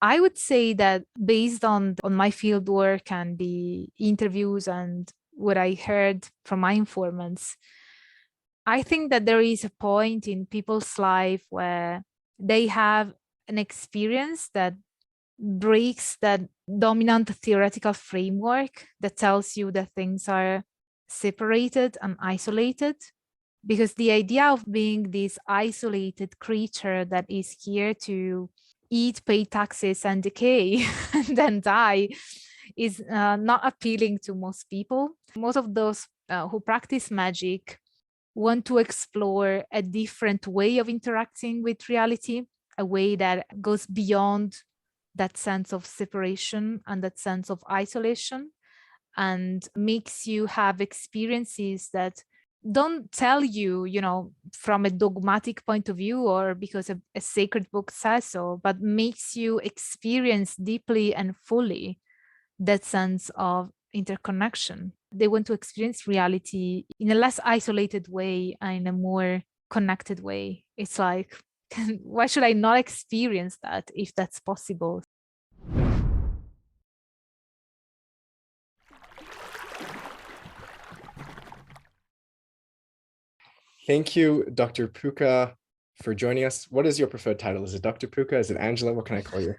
I would say that based on my field work and the interviews and what I heard from my informants, I think that there is a point in people's life where they have an experience that breaks that dominant theoretical framework that tells you that things are separated and isolated. Because the idea of being this isolated creature that is here to eat, pay taxes, and decay, and then die is not appealing to most people. Most of those who practice magic want to explore a different way of interacting with reality, a way that goes beyond that sense of separation and that sense of isolation, and makes you have experiences that don't tell you, from a dogmatic point of view or because a sacred book says so, but makes you experience deeply and fully that sense of interconnection. They want to experience reality in a less isolated way and in a more connected way. It's like, why should I not experience that if that's possible? Thank you, Dr. Puca, for joining us. What is your preferred title? Is it Dr. Puca? Is it Angela? What can I call you?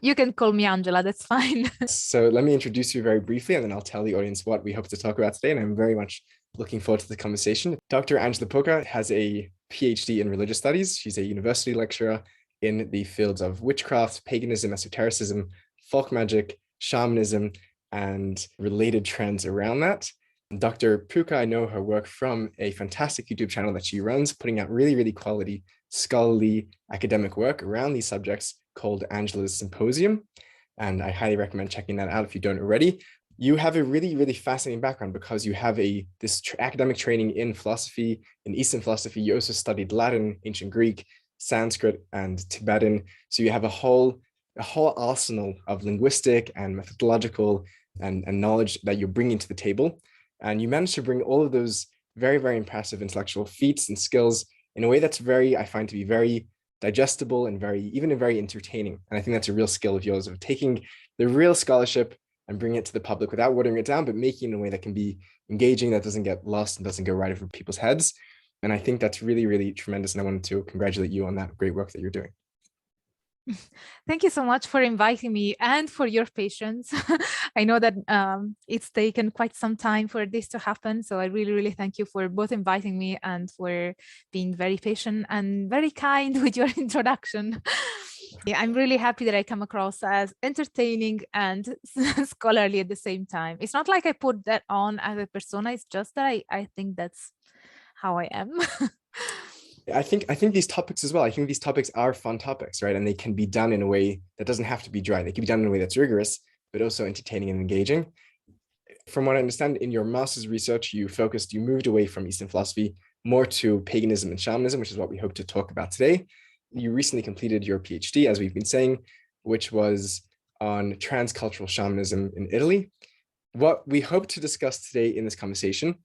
You can call me Angela, that's fine. So let me introduce you very briefly, and then I'll tell the audience what we hope to talk about today. And I'm very much looking forward to the conversation. Dr. Angela Puca has a PhD in religious studies. She's a university lecturer in the fields of witchcraft, paganism, esotericism, folk magic, shamanism, and related trends around that. Dr. Puca, I know her work from a fantastic YouTube channel that she runs, putting out really, really quality scholarly academic work around these subjects called Angela's Symposium. And I highly recommend checking that out if you don't already. You have a really, really fascinating background because you have this academic training in philosophy, in Eastern philosophy. You also studied Latin, ancient Greek, Sanskrit, and Tibetan. So you have a whole arsenal of linguistic and methodological and knowledge that you're bringing to the table. And you managed to bring all of those very, very impressive intellectual feats and skills in a way that's I find to be very digestible and even very entertaining. And I think that's a real skill of yours, of taking the real scholarship and bringing it to the public without watering it down, but making it in a way that can be engaging, that doesn't get lost and doesn't go right over people's heads. And I think that's really, really tremendous. And I wanted to congratulate you on that great work that you're doing. Thank you so much for inviting me and for your patience. I know that it's taken quite some time for this to happen. So I really, really thank you for both inviting me and for being very patient and very kind with your introduction. Yeah, I'm really happy that I come across as entertaining and scholarly at the same time. It's not like I put that on as a persona. It's just that I think that's how I am. I think these topics as well, I think these topics are fun topics, right? And they can be done in a way that doesn't have to be dry. They can be done in a way that's rigorous, but also entertaining and engaging. From what I understand, in your master's research, you moved away from Eastern philosophy more to paganism and shamanism, which is what we hope to talk about today. You recently completed your PhD, as we've been saying, which was on transcultural shamanism in Italy. What we hope to discuss today in this conversation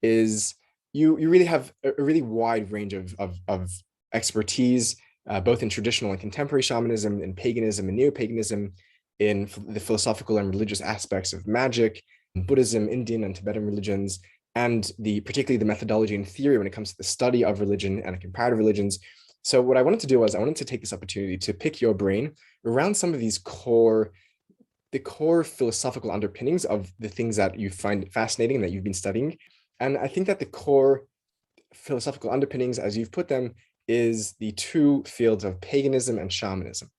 is you really have a really wide range of expertise, both in traditional and contemporary shamanism, in paganism and neo-paganism, in the philosophical and religious aspects of magic, Buddhism, Indian and Tibetan religions, and particularly the methodology and theory when it comes to the study of religion and comparative religions. So what I wanted to do was I wanted to take this opportunity to pick your brain around some of these core philosophical underpinnings of the things that you find fascinating and that you've been studying. And I think that the core philosophical underpinnings, as you've put them, is the two fields of paganism and shamanism.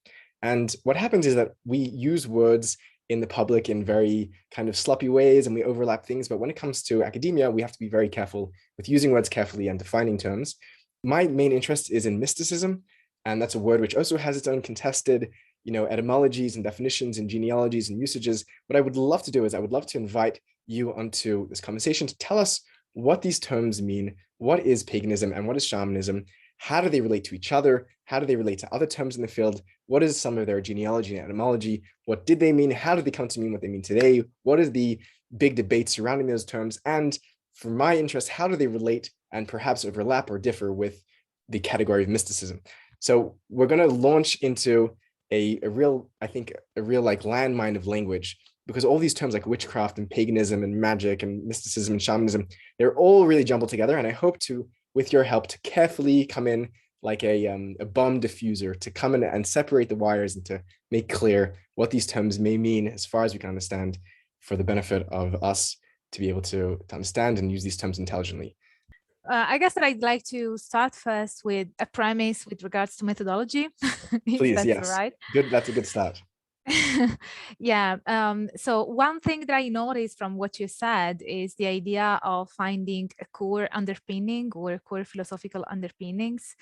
And what happens is that we use words in the public in very kind of sloppy ways and we overlap things. But when it comes to academia, we have to be very careful with using words carefully and defining terms. My main interest is in mysticism. And that's a word which also has its own contested, etymologies and definitions and genealogies and usages. What I would love to do is I would love to invite you onto this conversation to tell us what these terms mean, what is paganism and what is shamanism, how do they relate to each other, how do they relate to other terms in the field, what is some of their genealogy and etymology, what did they mean, how did they come to mean what they mean today, what is the big debate surrounding those terms, and for my interest, how do they relate and perhaps overlap or differ with the category of mysticism. So we're going to launch into a real, I think, a real like landmine of language, because all these terms like witchcraft and paganism and magic and mysticism and shamanism, they're all really jumbled together. And I hope to, with your help, to carefully come in like a bomb diffuser, to come in and separate the wires and to make clear what these terms may mean as far as we can understand, for the benefit of us to be able to understand and use these terms intelligently. I guess that I'd like to start first with a premise with regards to methodology, if Please, that's all yes. right. Good. That's a good start. Yeah. So one thing that I noticed from what you said is the idea of finding a core underpinning or core philosophical underpinnings.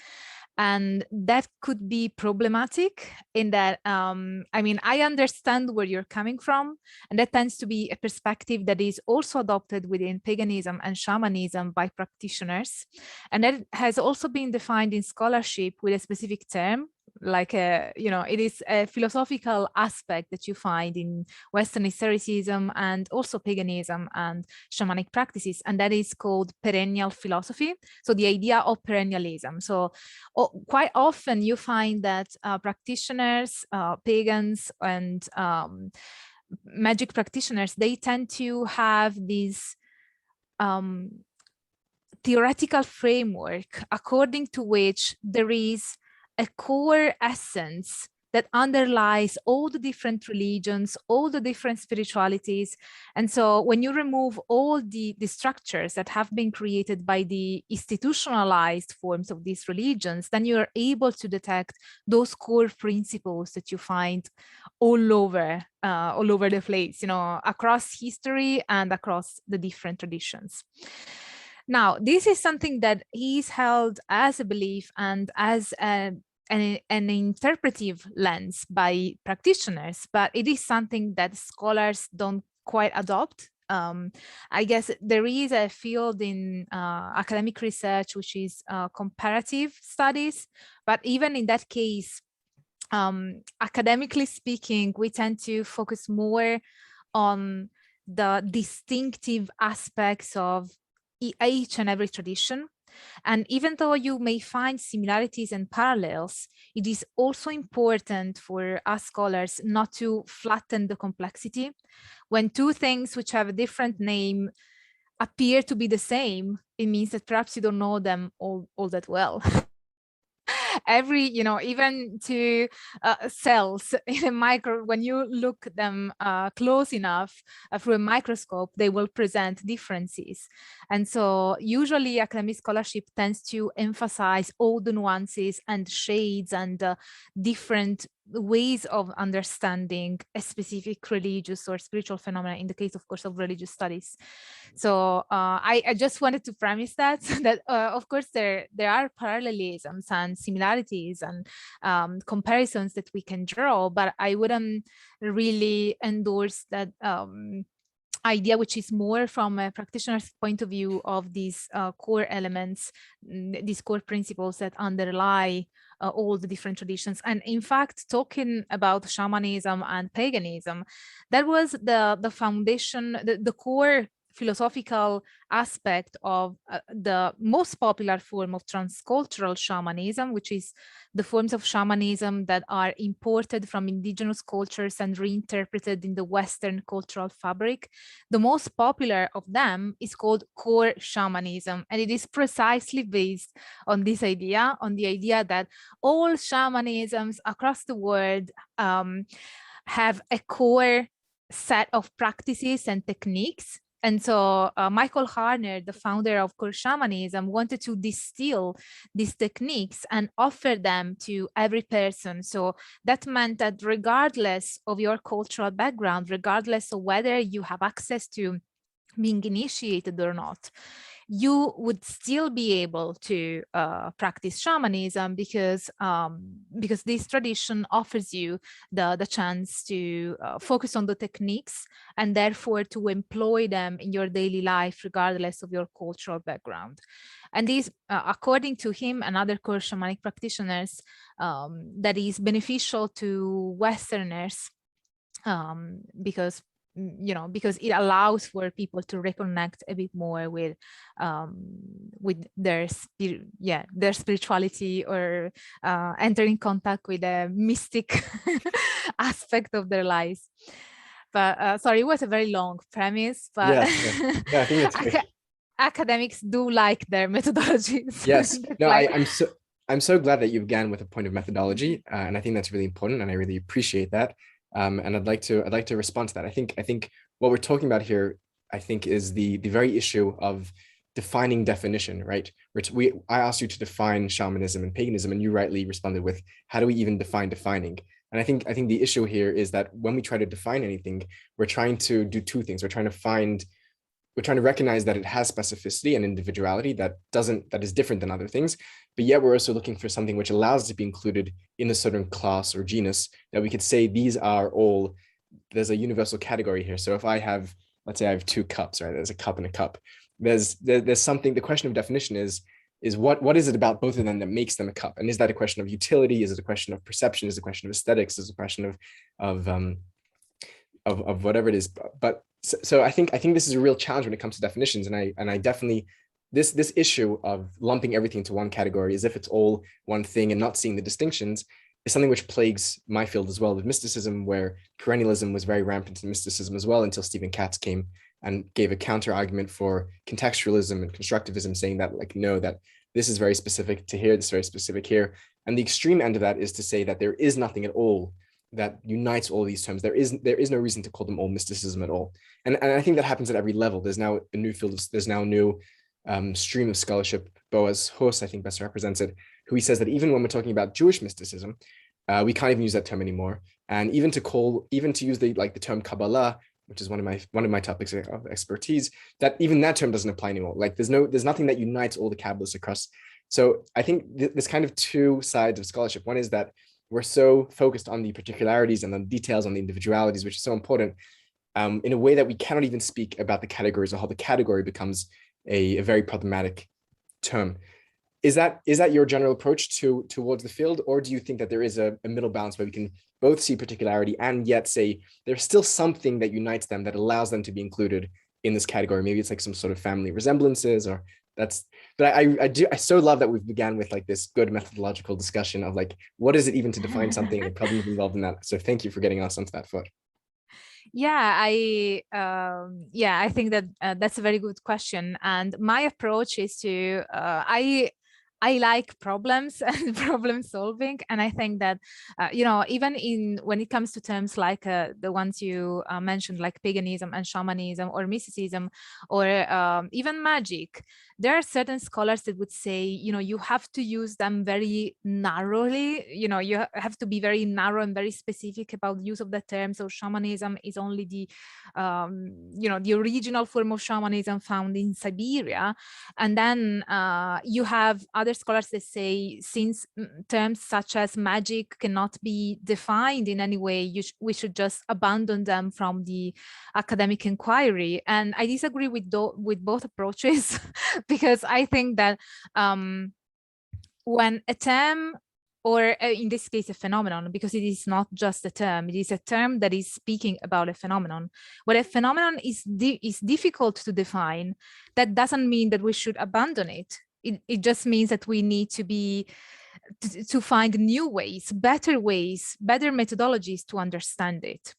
And that could be problematic in that, I mean, I understand where you're coming from, and that tends to be a perspective that is also adopted within paganism and shamanism by practitioners. And that has also been defined in scholarship with a specific term, like it is a philosophical aspect that you find in Western Esotericism and also paganism and shamanic practices, and that is called perennial philosophy. So the idea of perennialism. So quite often you find that practitioners, pagans and magic practitioners, they tend to have these theoretical framework according to which there is a core essence that underlies all the different religions, all the different spiritualities. And so when you remove all the structures that have been created by the institutionalized forms of these religions, then you're able to detect those core principles that you find all over the place, across history and across the different traditions. Now, this is something that is held as a belief and as an interpretive lens by practitioners, but it is something that scholars don't quite adopt. I guess there is a field in academic research, which is comparative studies, but even in that case, academically speaking, we tend to focus more on the distinctive aspects of each and every tradition. And even though you may find similarities and parallels, it is also important for us scholars not to flatten the complexity. When two things which have a different name appear to be the same, it means that perhaps you don't know them all that well. Even to cells in a micro, when you look them close enough through a microscope, they will present differences. And so usually academic scholarship tends to emphasize all the nuances and shades and different ways of understanding a specific religious or spiritual phenomena, in the case, of course, of religious studies. So I just wanted to premise that of course there are parallelisms and similarities and comparisons that we can draw, but I wouldn't really endorse that idea, which is more from a practitioner's point of view of these core elements, these core principles that underlie all the different traditions. And in fact, talking about shamanism and paganism, that was the foundation, the core philosophical aspect of the most popular form of transcultural shamanism, which is the forms of shamanism that are imported from indigenous cultures and reinterpreted in the Western cultural fabric. The most popular of them is called core shamanism, and it is precisely based on this idea, on the idea that all shamanisms across the world have a core set of practices and techniques. And so Michael Harner, the founder of core shamanism, wanted to distill these techniques and offer them to every person. So that meant that regardless of your cultural background, regardless of whether you have access to being initiated or not, you would still be able to practice shamanism because this tradition offers you the chance to focus on the techniques and therefore to employ them in your daily life regardless of your cultural background. And this, according to him and other core shamanic practitioners, that is beneficial to Westerners because because it allows for people to reconnect a bit more with their their spirituality, or enter in contact with a mystic aspect of their lives. But sorry, it was a very long premise, but yeah, I think that's great. Academics do like their methodologies. Yes, no, like... I'm so glad that you began with a point of methodology, and I think that's really important, and I really appreciate that. And I'd like to respond to that. I think what we're talking about here, I think, is the very issue of defining definition, right? I asked you to define shamanism and paganism, and you rightly responded with, how do we even define defining? And I think the issue here is that when we try to define anything, we're trying to do two things. We're trying to recognize that it has specificity and individuality that is different than other things, but yet we're also looking for something which allows it to be included in a certain class or genus, that we could say these are all, there's a universal category here. So if let's say I have two cups, right? There's a cup and a cup. There's something, the question of definition is what is it about both of them that makes them a cup? And is that a question of utility? Is it a question of perception? Is it a question of aesthetics? Is it a question of whatever it is? But so I think this is a real challenge when it comes to definitions, and I definitely, this issue of lumping everything into one category as if it's all one thing and not seeing the distinctions is something which plagues my field as well, with mysticism, where perennialism was very rampant in mysticism as well, until Stephen Katz came and gave a counter argument for contextualism and constructivism, saying that, like, no, that this is very specific to here, this is very specific here. And the extreme end of that is to say that there is nothing at all that unites all these terms. There is no reason to call them all mysticism at all. And I think that happens at every level. There's now a new field, there's now a new stream of scholarship. Boaz Hus, I think, best represents it, who he says that even when we're talking about Jewish mysticism, we can't even use that term anymore. And even to use the term Kabbalah, which is one of my topics of expertise, that even that term doesn't apply anymore. Like there's nothing that unites all the Kabbalists across. So I think there's kind of two sides of scholarship. One is that we're so focused on the particularities and the details, on the individualities, which is so important, in a way that we cannot even speak about the category as a whole. The category becomes a very problematic term. Is that your general approach towards the field, or do you think that there is a middle balance where we can both see particularity and yet say there's still something that unites them, that allows them to be included in this category? Maybe it's like some sort of family resemblances, or that's, but I so love that we've began with like this good methodological discussion of like, what is it even to define something, and the problems involved in that. So thank you for getting us onto that foot. Yeah, I think that that's a very good question. And my approach is to, I like problems and problem solving. And I think that, even when it comes to terms like the ones you mentioned, like paganism and shamanism or mysticism, or even magic, there are certain scholars that would say, you have to use them very narrowly. You have to be very narrow and very specific about the use of the term. So shamanism is only the original form of shamanism found in Siberia. And then you have other scholars that say, since terms such as magic cannot be defined in any way, we should just abandon them from the academic inquiry. And I disagree with both approaches because I think that when a term, or in this case, a phenomenon, because it is not just a term, it is a term that is speaking about a phenomenon. When a phenomenon is difficult to define, that doesn't mean that we should abandon it. It just means that we need to find new ways, better methodologies to understand it.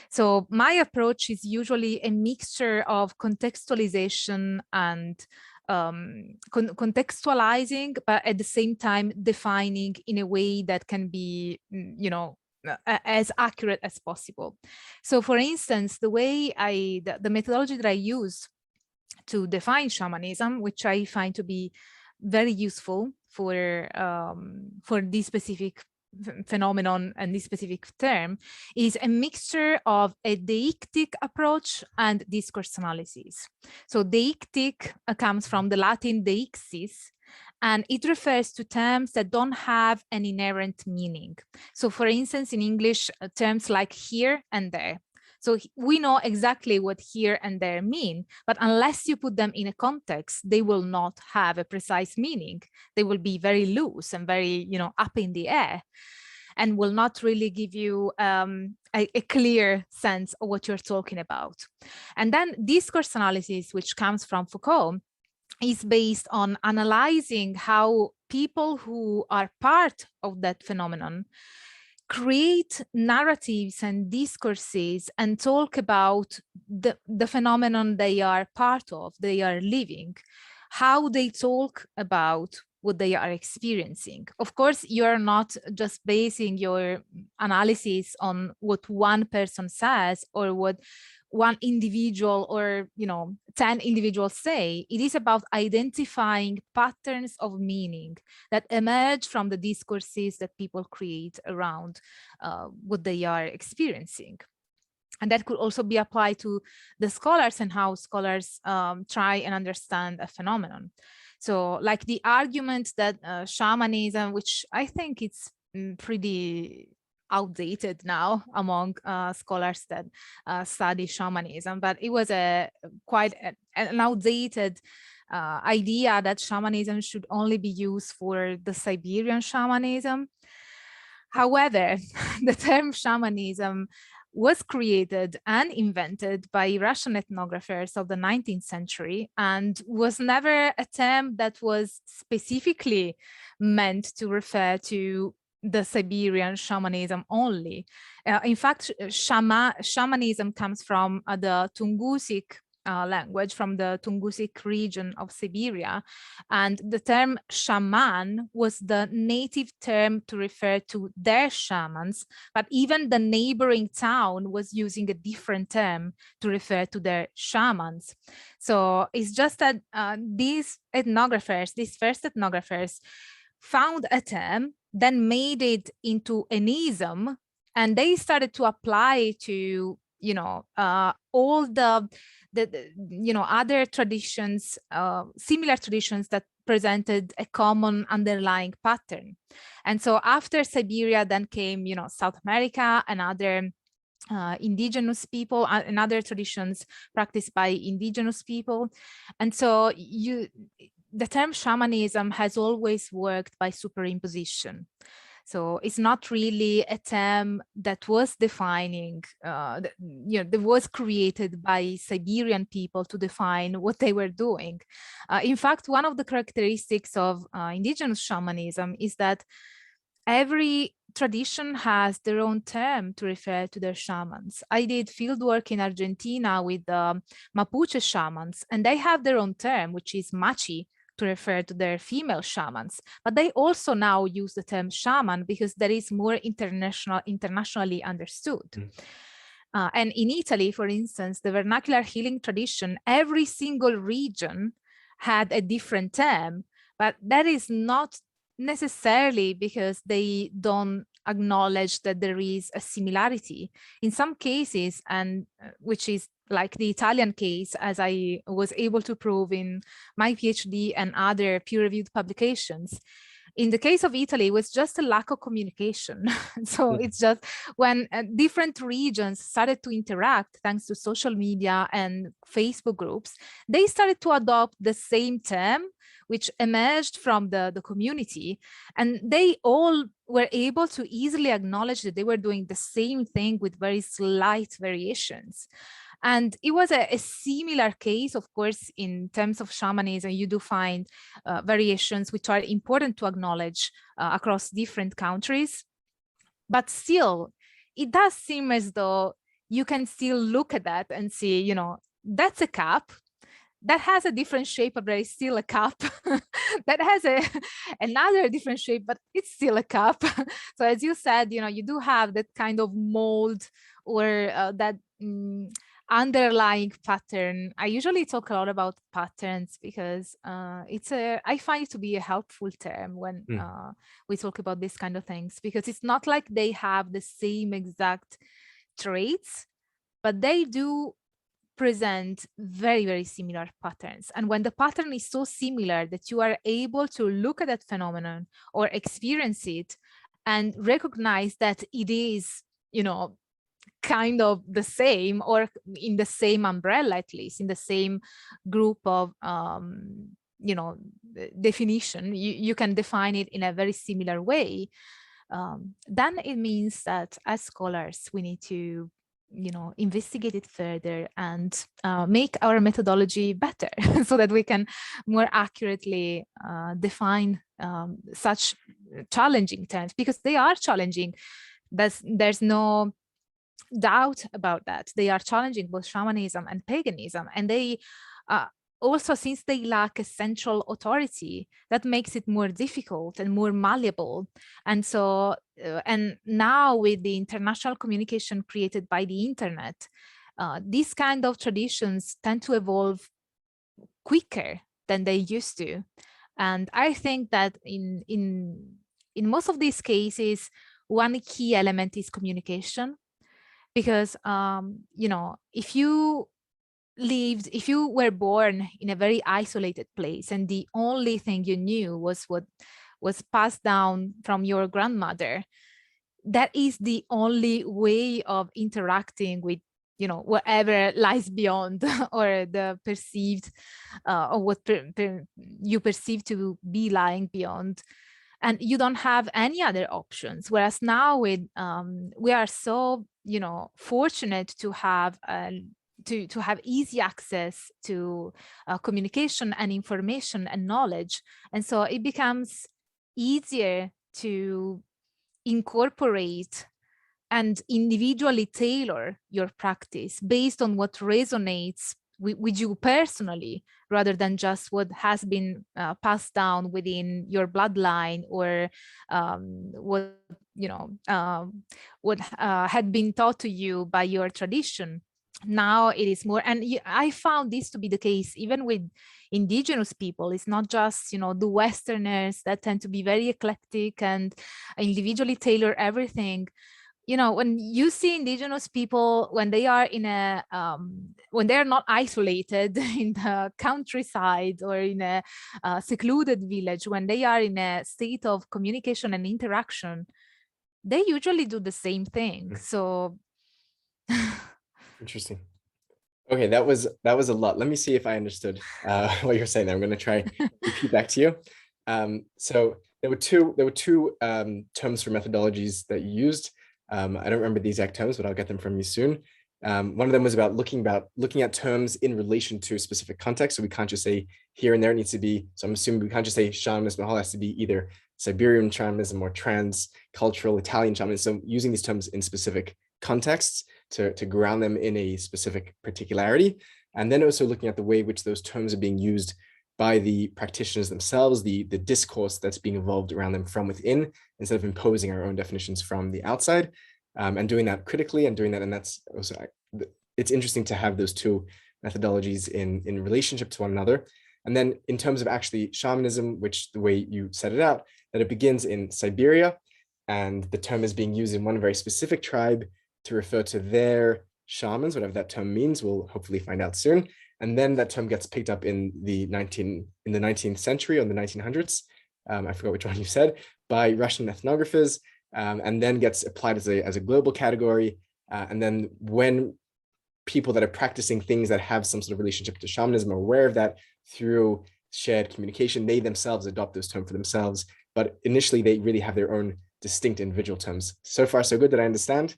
So my approach is usually a mixture of contextualization and contextualizing, but at the same time defining in a way that can be, as accurate as possible. So for instance, the methodology that I use to define shamanism, which I find to be very useful for this specific phenomenon and this specific term, is a mixture of a deictic approach and discourse analysis. So deictic comes from the Latin deixis, and it refers to terms that don't have an inherent meaning. So for instance, in English, terms like here and there. So we know exactly what here and there mean, but unless you put them in a context, they will not have a precise meaning. They will be very loose and very, up in the air. and will not really give you a clear sense of what you're talking about. And then discourse analysis, which comes from Foucault, is based on analyzing how people who are part of that phenomenon create narratives and discourses and talk about the phenomenon they are part of, they are living, how they talk about what they are experiencing. Of course, you're not just basing your analysis on what one person says or what one individual or 10 individuals say. It is about identifying patterns of meaning that emerge from the discourses that people create around what they are experiencing. And that could also be applied to the scholars and how scholars try and understand a phenomenon. So like the argument that shamanism, which I think it's pretty outdated now among scholars that study shamanism, but it was quite an outdated idea that shamanism should only be used for the Siberian shamanism. However, the term shamanism was created and invented by Russian ethnographers of the 19th century and was never a term that was specifically meant to refer to the Siberian shamanism only. In fact, shamanism comes from the Tungusic language, from the Tungusic region of Siberia. And the term shaman was the native term to refer to their shamans, but even the neighboring town was using a different term to refer to their shamans. So it's just that these first ethnographers, found a term, then made it into an ism, and they started to apply to all the other traditions, similar traditions that presented a common underlying pattern. And so after Siberia, then came South America and other indigenous people and other traditions practiced by indigenous people. And so the term shamanism has always worked by superimposition. So it's not really a term that was defining, that was created by Siberian people to define what they were doing. In fact, one of the characteristics of indigenous shamanism is that every tradition has their own term to refer to their shamans. I did fieldwork in Argentina with the Mapuche shamans, and they have their own term, which is machi, to refer to their female shamans. But they also now use the term shaman because that is more internationally understood. And in Italy, for instance, the vernacular healing tradition, every single region had a different term, but that is not necessarily because they don't acknowledge that there is a similarity. In some cases, and which is like the Italian case, as I was able to prove in my PhD and other peer-reviewed publications, in the case of Italy, it was just a lack of communication. So it's just when different regions started to interact, thanks to social media and Facebook groups, they started to adopt the same term, which emerged from the community. And they all were able to easily acknowledge that they were doing the same thing with very slight variations. And it was a similar case, of course, in terms of shamanism. You do find variations which are important to acknowledge across different countries. But still, it does seem as though you can still look at that and see, that's a cup. That has a different shape, but there is still a cup. That has another different shape, but it's still a cup. So as you said, you do have that kind of mold or that underlying pattern. I usually talk a lot about patterns because I find it to be a helpful term when we talk about this kind of things, because it's not like they have the same exact traits, but they do present very, very similar patterns. And when the pattern is so similar that you are able to look at that phenomenon or experience it and recognize that it is, kind of the same, or in the same umbrella, at least in the same group of definition, you can define it in a very similar way. then it means that as scholars, we need to investigate it further and make our methodology better so that we can more accurately define such challenging terms, because they are challenging. There's no doubt about that. They are challenging both shamanism and paganism, and they also, since they lack a central authority, that makes it more difficult and more malleable. And so, and now with the international communication created by the internet, these kind of traditions tend to evolve quicker than they used to. And I think that in most of these cases, one key element is communication, because if you were born in a very isolated place and the only thing you knew was what was passed down from your grandmother, that is the only way of interacting with whatever lies beyond or the perceived or what you perceive to be lying beyond, and you don't have any other options. Whereas now with we are so fortunate to have to have easy access to communication and information and knowledge, and so it becomes easier to incorporate and individually tailor your practice based on what resonates with you personally, rather than just what has been passed down within your bloodline, or what had been taught to you by your tradition. Now it is more, and I found this to be the case even with indigenous people. It's not just the Westerners that tend to be very eclectic and individually tailor everything. When you see indigenous people, when they are in a when they're not isolated in the countryside or in a secluded village, when they are in a state of communication and interaction, they usually do the same thing. So Interesting. Okay, that was a lot. Let me see if I understood what you're saying there. I'm going to try repeat back to you. So there were two terms for methodologies that you used. I don't remember the exact terms, but I'll get them from you soon. One of them was about looking at terms in relation to a specific context. So we can't just say here and there. It needs to be. So I'm assuming we can't just say shamanism. It all has to be either Siberian shamanism or trans-cultural Italian shamanism. So using these terms in specific contexts to ground them in a specific particularity, and then also looking at the way in which those terms are being used by the practitioners themselves, the discourse that's being evolved around them from within, instead of imposing our own definitions from the outside, and doing that critically and doing that. And that's also, it's interesting to have those two methodologies in relationship to one another. And then in terms of actually shamanism, which the way you set it out, that it begins in Siberia, and the term is being used in one very specific tribe to refer to their shamans, whatever that term means. We'll hopefully find out soon. And then that term gets picked up in the 19th century, or the 1900s. I forgot which one you said, by Russian ethnographers, and then gets applied as a global category. And then when people that are practicing things that have some sort of relationship to shamanism are aware of that through shared communication, they themselves adopt those terms for themselves. But initially, they really have their own distinct individual terms. So far, so good. Did I understand?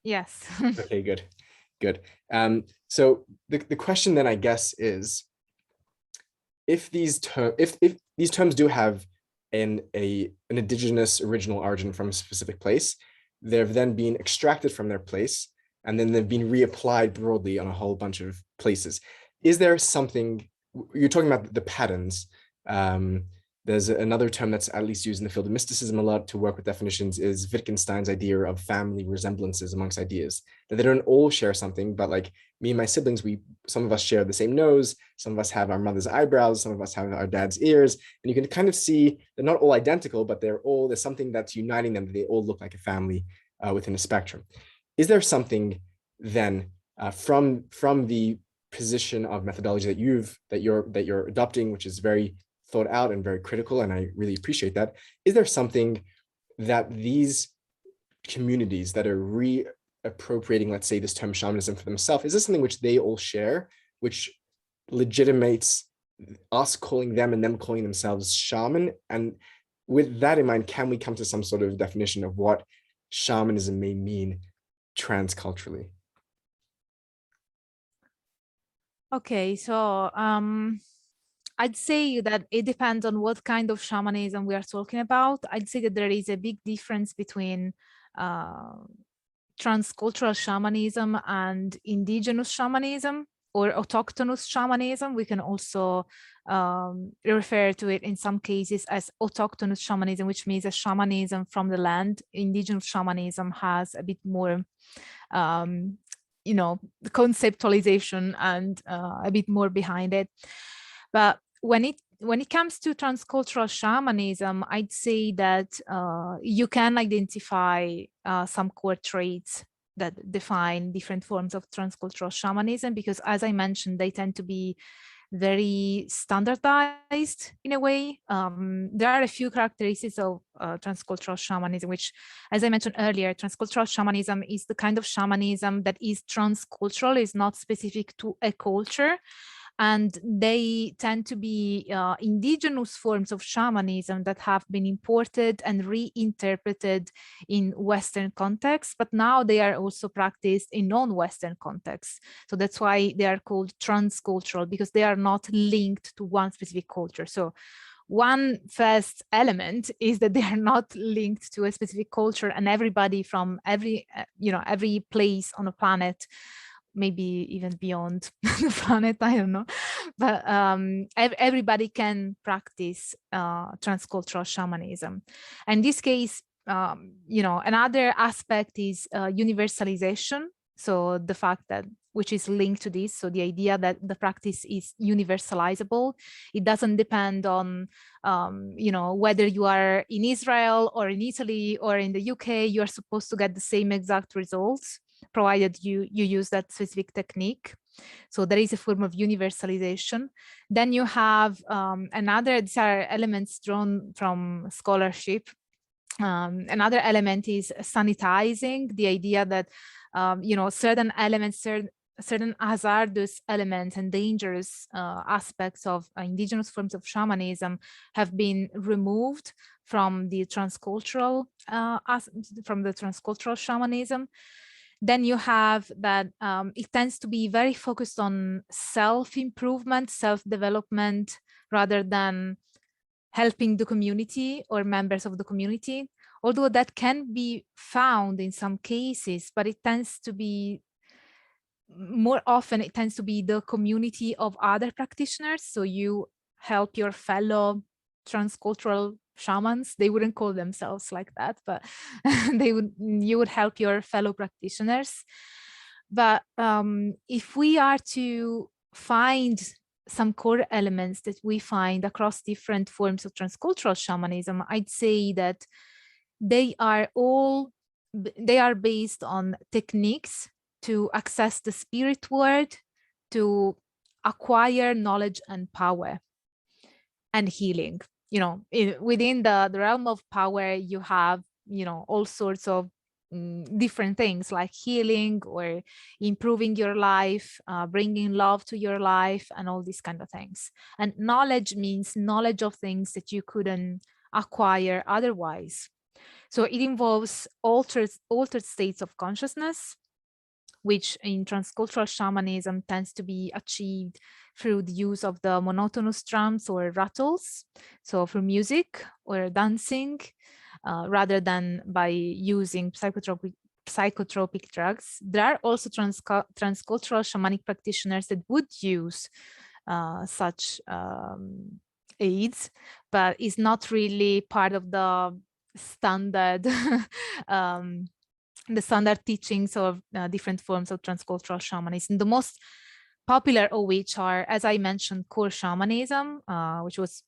yes. Okay, good. So the question then, I guess, is if these terms do have an indigenous original origin from a specific place, they've then been extracted from their place, and then they've been reapplied broadly on a whole bunch of places. Is there something, you're talking about the patterns? There's another term that's at least used in the field of mysticism a lot to work with definitions, is Wittgenstein's idea of family resemblances amongst ideas, that they don't all share something, but like me and my siblings, some of us share the same nose, some of us have our mother's eyebrows, some of us have our dad's ears, and you can kind of see they're not all identical, but there's something that's uniting them. They all look like a family within a spectrum. Is there something then from the position of methodology that you're adopting, which is very thought out and very critical, and I really appreciate that, is there something that these communities that are reappropriating, let's say, this term shamanism for themselves, is this something which they all share, which legitimates us calling them and them calling themselves shaman? And with that in mind, can we come to some sort of definition of what shamanism may mean transculturally? Okay, so I'd say that it depends on what kind of shamanism we are talking about. I'd say that there is a big difference between transcultural shamanism and indigenous shamanism or autochthonous shamanism. We can also refer to it in some cases as autochthonous shamanism, which means a shamanism from the land. Indigenous shamanism has a bit more conceptualization and a bit more behind it. But when it comes to transcultural shamanism, I'd say that you can identify some core traits that define different forms of transcultural shamanism, because as I mentioned, they tend to be very standardized in a way. There are a few characteristics of transcultural shamanism, which, as I mentioned earlier, transcultural shamanism is the kind of shamanism that is transcultural, is not specific to a culture. And they tend to be indigenous forms of shamanism that have been imported and reinterpreted in Western contexts, but now they are also practiced in non-Western contexts. So that's why they are called transcultural, because they are not linked to one specific culture. So one first element is that they are not linked to a specific culture, and everybody from every place on a planet, maybe even beyond the planet, I don't know, but everybody can practice transcultural shamanism. And in this case, another aspect is universalization. So the fact that, which is linked to this, so the idea that the practice is universalizable. It doesn't depend on whether you are in Israel or in Italy or in the UK, you are supposed to get the same exact results, provided you use that specific technique. So there is a form of universalization. Then you have these are elements drawn from scholarship. Another element is sanitizing, the idea that certain elements, certain hazardous elements and dangerous aspects of indigenous forms of shamanism have been removed from the transcultural shamanism. Then you have that it tends to be very focused on self-improvement, self-development, rather than helping the community or members of the community, although that can be found in some cases, but it tends to be more often, it tends to be the community of other practitioners. So you help your fellow transcultural shamans. They wouldn't call themselves like that, but you would help your fellow practitioners. But if we are to find some core elements that we find across different forms of transcultural shamanism, I'd say that they are based on techniques to access the spirit world, to acquire knowledge and power and healing. Within the realm of power, you have, all sorts of different things like healing or improving your life, bringing love to your life, and all these kind of things. And knowledge means knowledge of things that you couldn't acquire otherwise. So it involves altered states of consciousness, which in transcultural shamanism tends to be achieved through the use of the monotonous drums or rattles, so for music or dancing, rather than by using psychotropic drugs. There are also transcultural shamanic practitioners that would use such aids, but is not really part of the standard the standard teachings of different forms of transcultural shamanism. The most popular of which are, as I mentioned, core shamanism, which was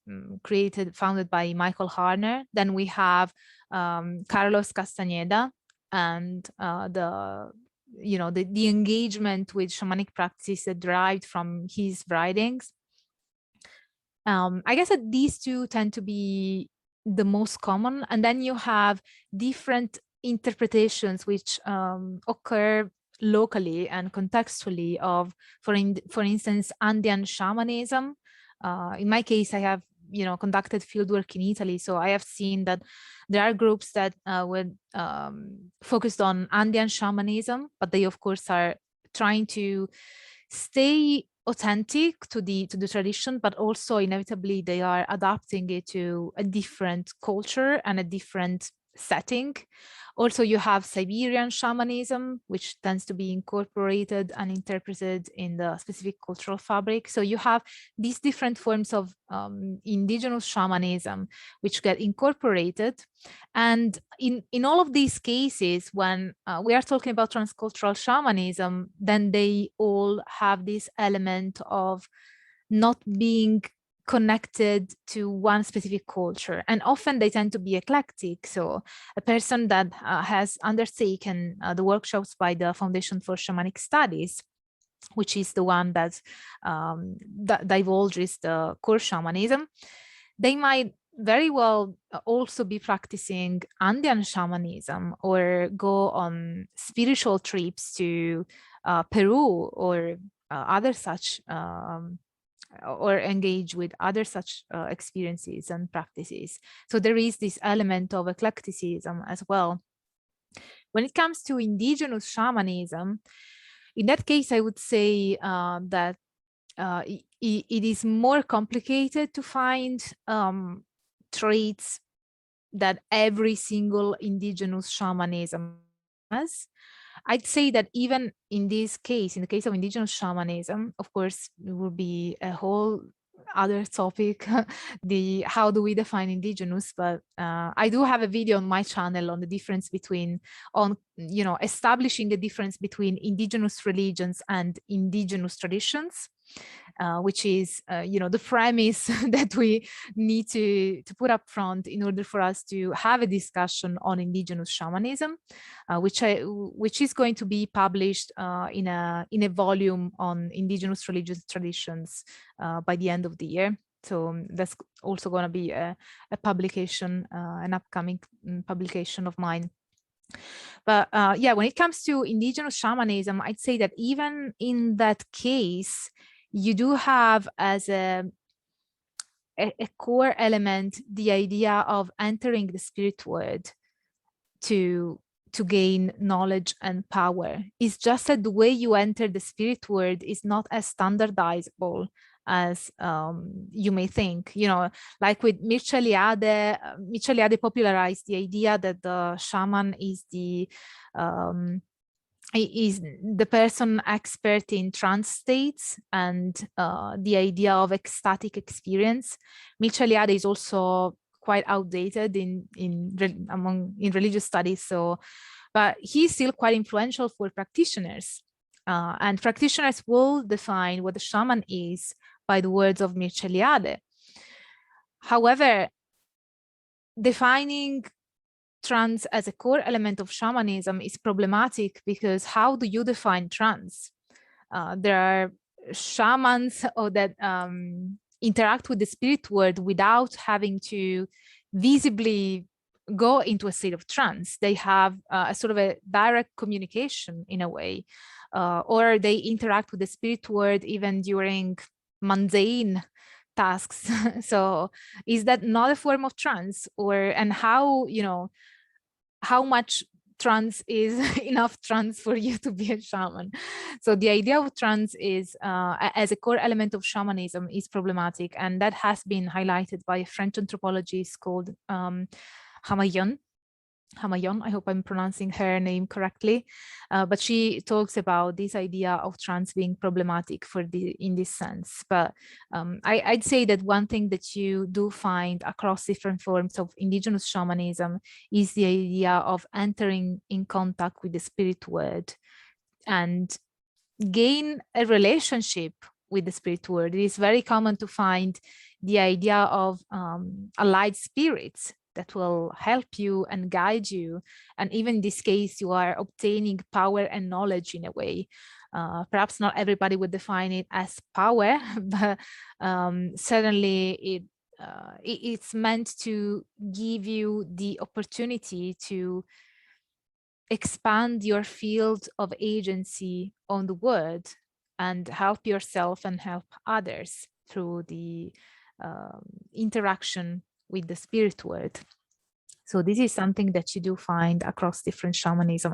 founded by Michael Harner. Then we have Carlos Castañeda, and the engagement with shamanic practices that derived from his writings. I guess that these two tend to be the most common, and then you have different interpretations which occur locally and contextually of, for instance, Andean shamanism. In my case, I have conducted fieldwork in Italy. So I have seen that there are groups that were focused on Andean shamanism, but they of course are trying to stay authentic to the tradition, but also inevitably they are adapting it to a different culture and a different setting. Also, you have Siberian shamanism, which tends to be incorporated and interpreted in the specific cultural fabric. So you have these different forms of indigenous shamanism, which get incorporated. And in all of these cases, when we are talking about transcultural shamanism, then they all have this element of not being connected to one specific culture, and often they tend to be eclectic. So a person that has undertaken the workshops by the Foundation for Shamanic Studies, which is the one that divulges the core shamanism, they might very well also be practicing Andean shamanism or go on spiritual trips to Peru or other such or engage with other such experiences and practices. So there is this element of eclecticism as well. When it comes to indigenous shamanism, in that case, I would say that it is more complicated to find traits that every single indigenous shamanism has. I'd say that even in this case, in the case of indigenous shamanism, of course, it will be a whole other topic, the how do we define indigenous, but I do have a video on my channel on the difference between, establishing a difference between indigenous religions and indigenous traditions. Which is, the premise that we need to put up front in order for us to have a discussion on indigenous shamanism, which is going to be published in a volume on indigenous religious traditions by the end of the year. So that's also going to be a publication, an upcoming publication of mine. But yeah, when it comes to indigenous shamanism, I'd say that even in that case, you do have as a core element the idea of entering the spirit world to gain knowledge and power. It's just that the way you enter the spirit world is not as standardizable as you may think. Like with Mircea Eliade popularized the idea that the shaman is the person expert in trance states and the idea of ecstatic experience. Mircea Eliade is also quite outdated in religious studies, but he's still quite influential for practitioners, and practitioners will define what the shaman is by the words of Mircea Eliade. However, defining trance as a core element of shamanism is problematic, because how do you define trance? There are shamans that interact with the spirit world without having to visibly go into a state of trance. They have a sort of a direct communication in a way, or they interact with the spirit world even during mundane tasks. So is that not a form of trance? And how much trance is enough trance for you to be a shaman? So the idea of trance is as a core element of shamanism is problematic, and that has been highlighted by a French anthropologist called Hamayon. I hope I'm pronouncing her name correctly, but she talks about this idea of trance being problematic in this sense. But I'd say that one thing that you do find across different forms of indigenous shamanism is the idea of entering in contact with the spirit world and gain a relationship with the spirit world. It is very common to find the idea of allied spirits that will help you and guide you. And even in this case, you are obtaining power and knowledge in a way. Perhaps not everybody would define it as power, but certainly it's meant to give you the opportunity to expand your field of agency on the world and help yourself and help others through the interaction with the spirit world. So this is something that you do find across different shamanism.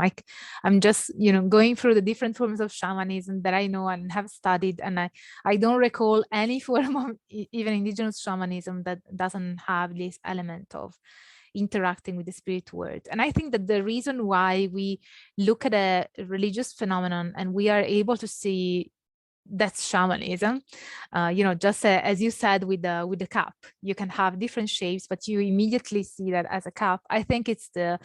I'm just, going through the different forms of shamanism that I know and have studied, and I don't recall any form of even indigenous shamanism that doesn't have this element of interacting with the spirit world. And I think that the reason why we look at a religious phenomenon and we are able to see that's shamanism, just as you said with the cup, you can have different shapes, but you immediately see that as a cup. I think it's the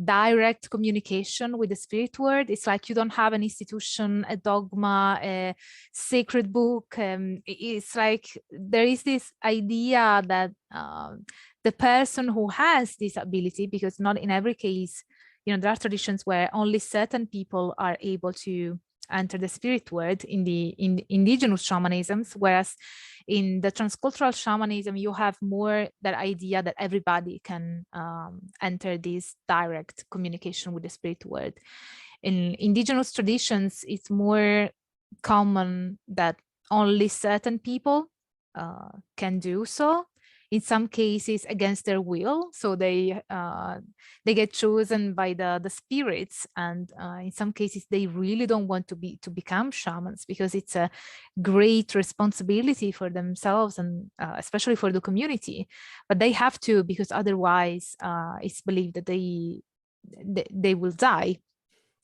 direct communication with the spirit world. It's like you don't have an institution, a dogma, a sacred book. It's like there is this idea that the person who has this ability, because not in every case, there are traditions where only certain people are able to enter the spirit world in the indigenous shamanisms, whereas in the transcultural shamanism, you have more that idea that everybody can enter this direct communication with the spirit world. In indigenous traditions, it's more common that only certain people can do so. In some cases against their will, so they get chosen by the spirits, and in some cases they really don't want to become shamans because it's a great responsibility for themselves and especially for the community, but they have to, because otherwise it's believed that they will die.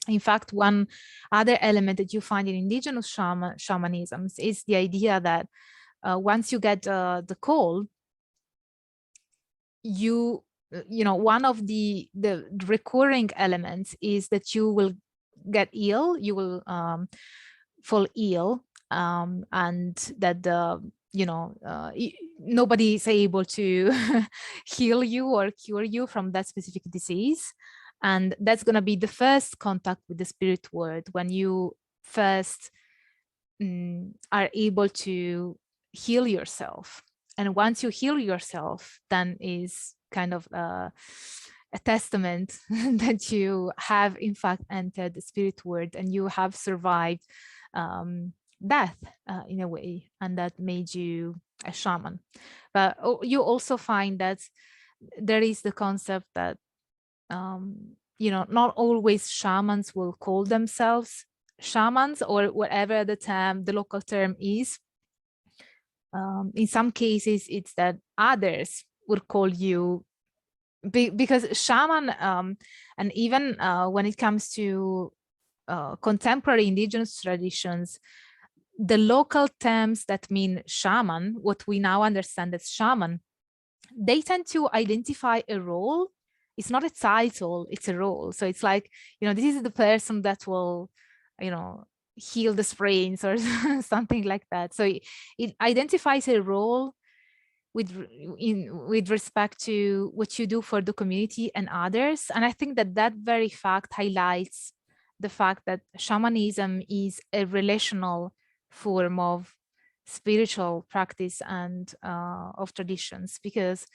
In fact, one other element that you find in indigenous shamanisms is the idea that once you get the call, one of the recurring elements is that you will get ill, you will fall ill, and that nobody is able to heal you or cure you from that specific disease. And that's going to be the first contact with the spirit world, when you first are able to heal yourself. And once you heal yourself, then is kind of a testament that you have in fact entered the spirit world and you have survived death in a way, and that made you a shaman. But you also find that there is the concept that not always shamans will call themselves shamans, or whatever the local term is. In some cases, it's that others would call you, because shaman, and even when it comes to contemporary indigenous traditions, the local terms that mean shaman, what we now understand as shaman, they tend to identify a role. It's not a title, it's a role. So it's like, this is the person that will, heal the sprains or something like that. So it identifies a role with respect to what you do for the community and others. And I think that very fact highlights the fact that shamanism is a relational form of spiritual practice and of traditions, because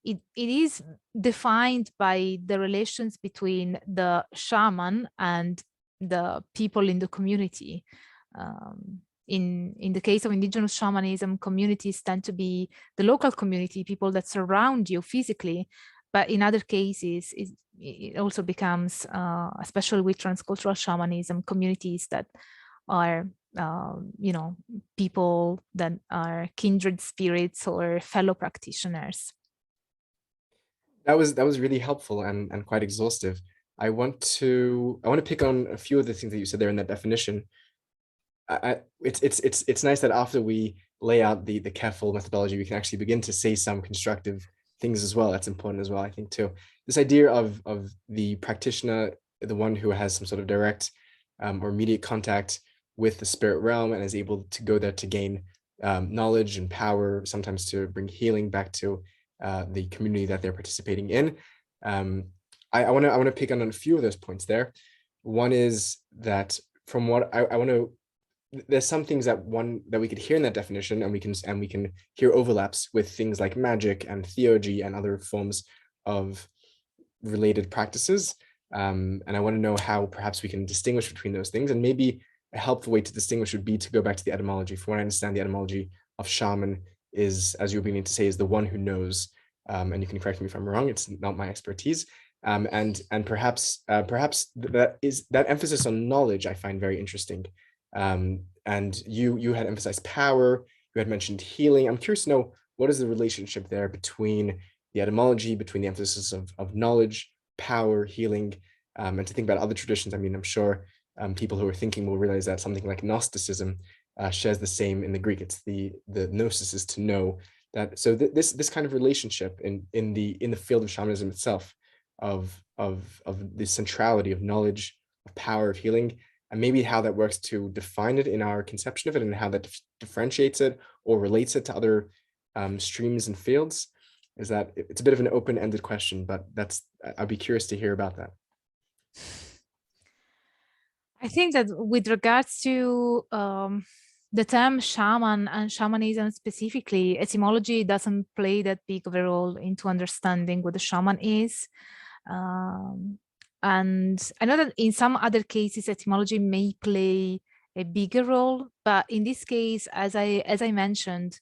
it is defined by the relations between the shaman and the people in the community. In the case of indigenous shamanism, communities tend to be the local community, people that surround you physically. But in other cases, it also becomes, especially with transcultural shamanism, communities that are, people that are kindred spirits or fellow practitioners. That was really helpful and quite exhaustive. I want to pick on a few of the things that you said there in that definition. It's nice that after we lay out the careful methodology, we can actually begin to say some constructive things as well. That's important as well, I think, too. This idea of the practitioner, the one who has some sort of direct or immediate contact with the spirit realm and is able to go there to gain knowledge and power, sometimes to bring healing back to the community that they're participating in. I want to pick on a few of those points there. One is that from what I want to, there's some things that we could hear in that definition, and we can hear overlaps with things like magic and theurgy and other forms of related practices. And I want to know how perhaps we can distinguish between those things, and maybe a helpful way to distinguish would be to go back to the etymology. From what I understand, the etymology of shaman is, as you're beginning to say, is the one who knows. And you can correct me if I'm wrong, it's not my expertise. And perhaps that emphasis on knowledge I find very interesting. And you had emphasized power, you had mentioned healing. I'm curious to know, what is the relationship there between the etymology, between the emphasis of knowledge, power, healing, and to think about other traditions. I mean, I'm sure people who are thinking will realize that something like Gnosticism shares the same in the Greek. It's the gnosis is to know. That so this kind of relationship in the field of shamanism itself, of the centrality of knowledge, of power, of healing, and maybe how that works to define it in our conception of it, and how that differentiates it or relates it to other streams and fields. Is that it's a bit of an open-ended question, but I'd be curious to hear about that. I think that with regards to the term shaman and shamanism specifically, etymology doesn't play that big of a role into understanding what a shaman is. And I know that in some other cases, etymology may play a bigger role, but in this case, as I mentioned,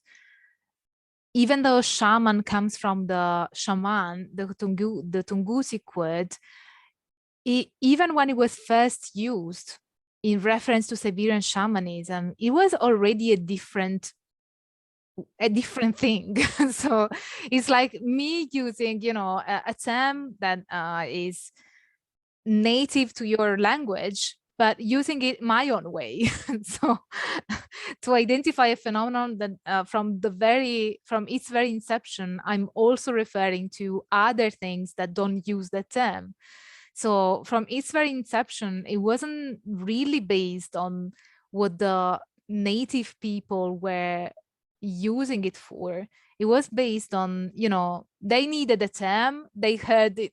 even though shaman comes from the shaman, the Tungusic word, even when it was first used in reference to Siberian shamanism, it was already a different thing. So it's like me using, a term that is native to your language, but using it my own way. So to identify a phenomenon that from its very inception, I'm also referring to other things that don't use the term. So from its very inception, it wasn't really based on what the native people were using it for. It was based on, they needed a term, they heard it,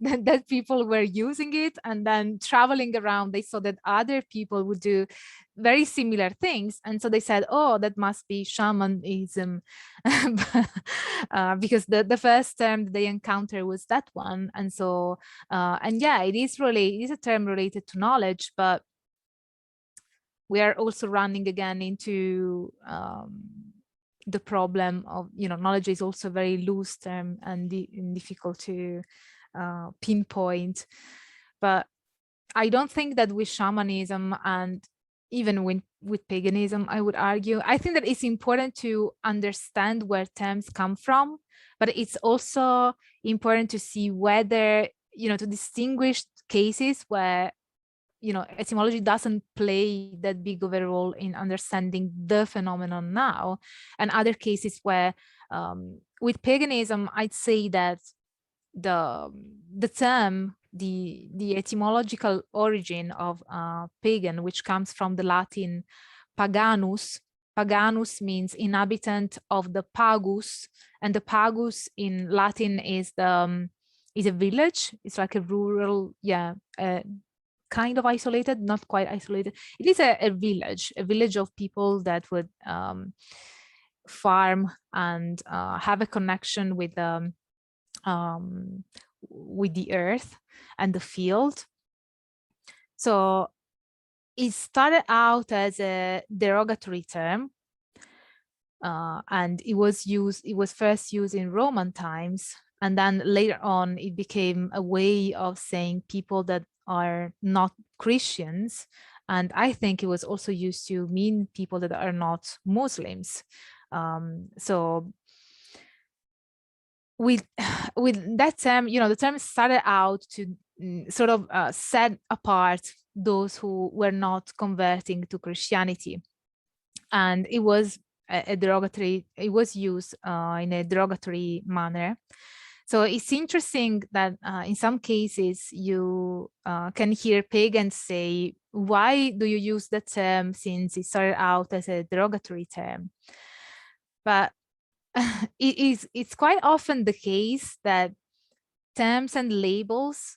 that people were using it, and then traveling around, they saw that other people would do very similar things. And so they said, oh, that must be shamanism, because the first term they encountered was that one. And so, and yeah, it is a term related to knowledge, but we are also running again into the problem of, knowledge is also a very loose term and difficult to pinpoint. But I don't think that with shamanism, and even with paganism, I would argue, I think that it's important to understand where terms come from, but it's also important to see whether, to distinguish cases where etymology doesn't play that big of a role in understanding the phenomenon now, and other cases where with paganism, I'd say that the term, the etymological origin of pagan, which comes from the Latin paganus. Paganus means inhabitant of the pagus, and the pagus in Latin is a village. It's like a rural, kind of isolated, not quite isolated. It is a village of people that would farm and have a connection with the earth and the field. So it started out as a derogatory term, and it was first used in Roman times, and then later on it became a way of saying people that are not Christians. And I think it was also used to mean people that are not Muslims. So with that term, the term started out to sort of set apart those who were not converting to Christianity, and it was it was used in a derogatory manner. So it's interesting that in some cases you can hear pagans say, why do you use that term since it started out as a derogatory term? But it's quite often the case that terms and labels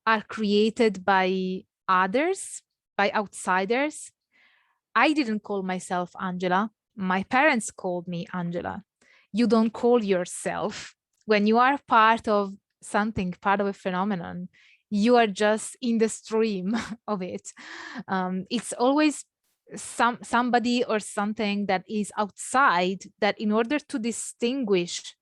are created by others, by outsiders. I didn't call myself Angela. My parents called me Angela. You don't call yourself. When you are part of something, part of a phenomenon, you are just in the stream of it. It's always somebody or something that is outside, that in order to distinguish,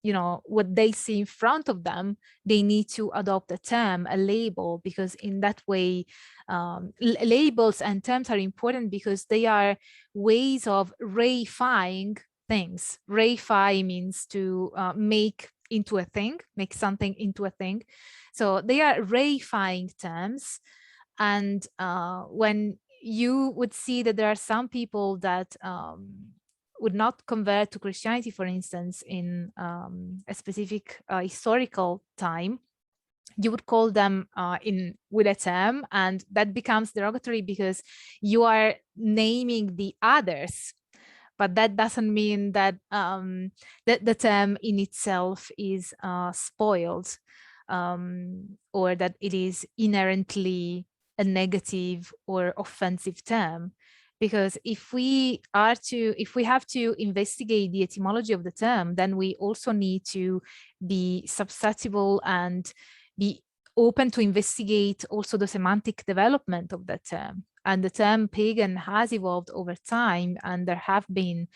you know, what they see in front of them, they need to adopt a term, a label, because in that way, labels and terms are important because they are ways of reifying things. Reify means to make into a thing, make something into a thing. So they are reifying terms. And when you would see that there are some people that would not convert to Christianity, for instance, in a specific historical time, you would call them with a term, and that becomes derogatory because you are naming the others. But that doesn't mean that that the term in itself is spoiled, or that it is inherently a negative or offensive term. Because if we have to investigate the etymology of the term, then we also need to be susceptible and be open to investigate also the semantic development of that term. And the term pagan has evolved over time, and there have been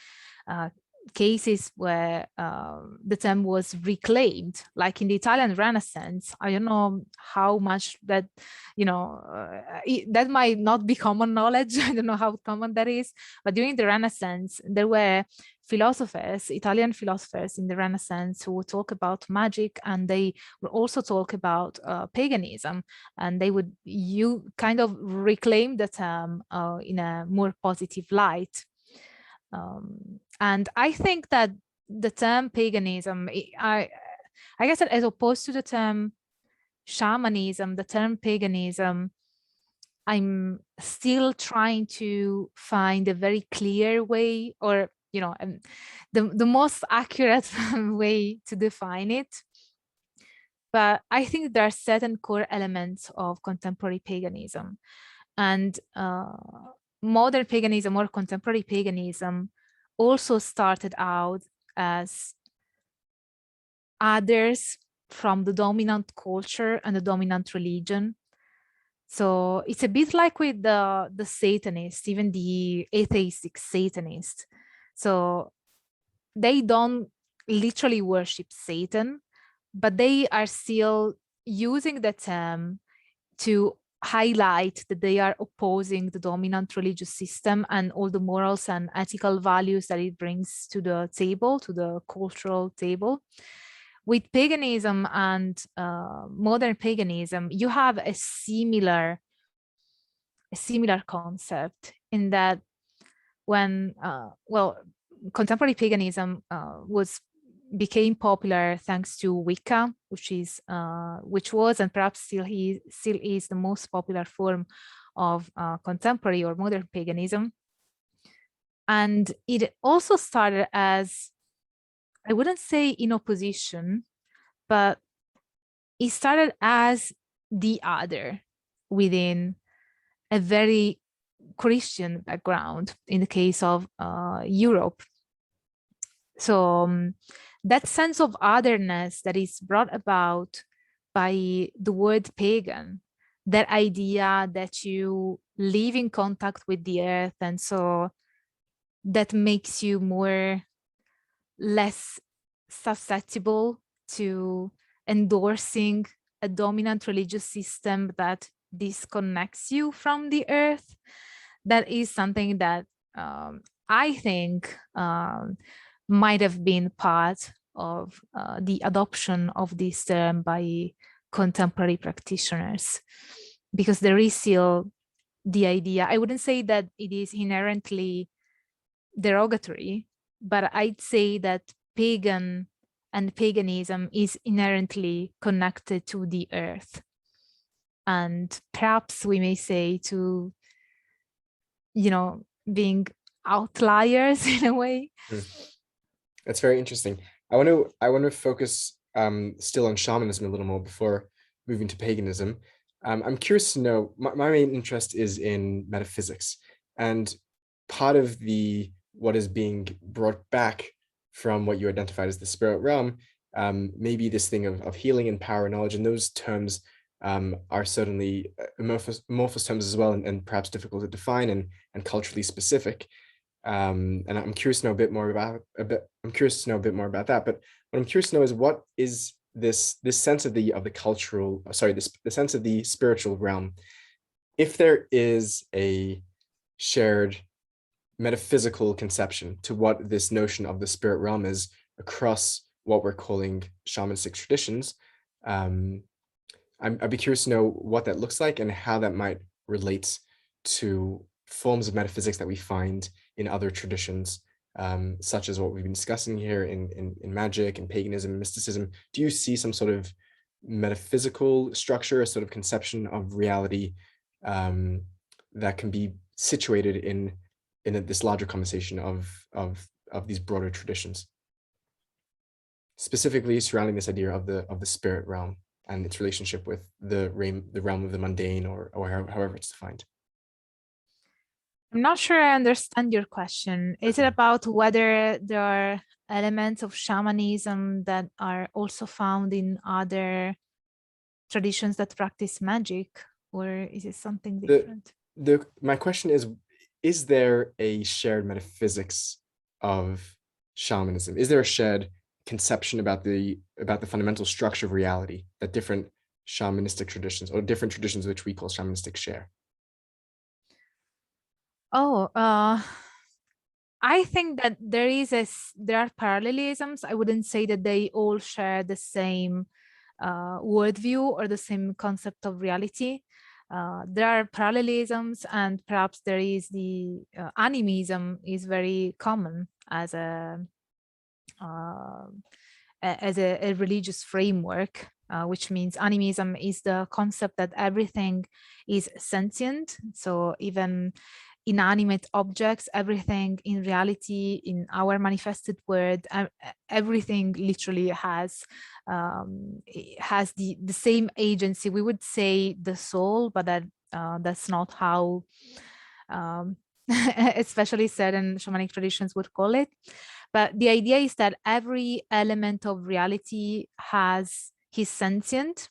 cases where the term was reclaimed, like in the Italian Renaissance. I don't know how much that, you know, that might not be common knowledge. I don't know how common that is, but during the Renaissance, there were philosophers, Italian philosophers in the Renaissance, who would talk about magic, and they would also talk about paganism, and they would kind of reclaim the term in a more positive light. And I think that the term paganism, I guess that as opposed to the term shamanism, the term paganism, I'm still trying to find a very clear way, or, you know, the most accurate way to define it. But I think there are certain core elements of contemporary paganism, and modern paganism or contemporary paganism also started out as others from the dominant culture and the dominant religion. So it's a bit like with the Satanists, even the atheistic Satanists. So they don't literally worship Satan, but they are still using the term to highlight that they are opposing the dominant religious system and all the morals and ethical values that it brings to the table, to the cultural table. With paganism and modern paganism, you have a similar concept, in that when contemporary paganism became popular thanks to Wicca, which was and perhaps still is the most popular form of contemporary or modern paganism. And it also started as, I wouldn't say in opposition, but it started as the other within a very Christian background in the case of Europe. So that sense of otherness that is brought about by the word pagan, that idea that you live in contact with the earth, and so that makes you less susceptible to endorsing a dominant religious system that disconnects you from the earth. That is something that I think might have been part of the adoption of this term by contemporary practitioners, because there is still the idea. I wouldn't say that it is inherently derogatory, but I'd say that pagan and paganism is inherently connected to the earth. And perhaps we may say to, you know, being outliers in a way. That's very interesting. I want to focus still on shamanism a little more before moving to paganism. I'm curious to know, my main interest is in metaphysics, and part of what is being brought back from what you identified as the spirit realm, maybe this thing of healing and power, knowledge, and those terms are certainly amorphous terms as well, and perhaps difficult to define and culturally specific. And I'm curious to know a bit more about I'm curious to know a bit more about that. But what I'm curious to know is, what is this sense of the cultural, sorry, the sense of the spiritual realm, if there is a shared metaphysical conception to what this notion of the spirit realm is across what we're calling shamanistic traditions. I'd be curious to know what that looks like and how that might relate to forms of metaphysics that we find in other traditions, such as what we've been discussing here in magic and paganism and mysticism. Do you see some sort of metaphysical structure, a sort of conception of reality that can be situated in this larger conversation of these broader traditions, specifically surrounding this idea of the spirit realm and its relationship with the realm of the mundane, or however it's defined? I'm not sure I understand your question. Is it about whether there are elements of shamanism that are also found in other traditions that practice magic, or is it something different? My question is there a shared metaphysics of shamanism? Is there a shared conception about the fundamental structure of reality that different shamanistic traditions, or different traditions which we call shamanistic, share? Oh, I think that there are parallelisms. I wouldn't say that they all share the same worldview or the same concept of reality. There are parallelisms, and perhaps there is the animism is very common as a religious framework, which means animism is the concept that everything is sentient. So even inanimate objects, everything in reality, in our manifested world, everything literally has the same agency. We would say the soul, but that's not how especially certain shamanic traditions would call it. But the idea is that every element of reality has his sentient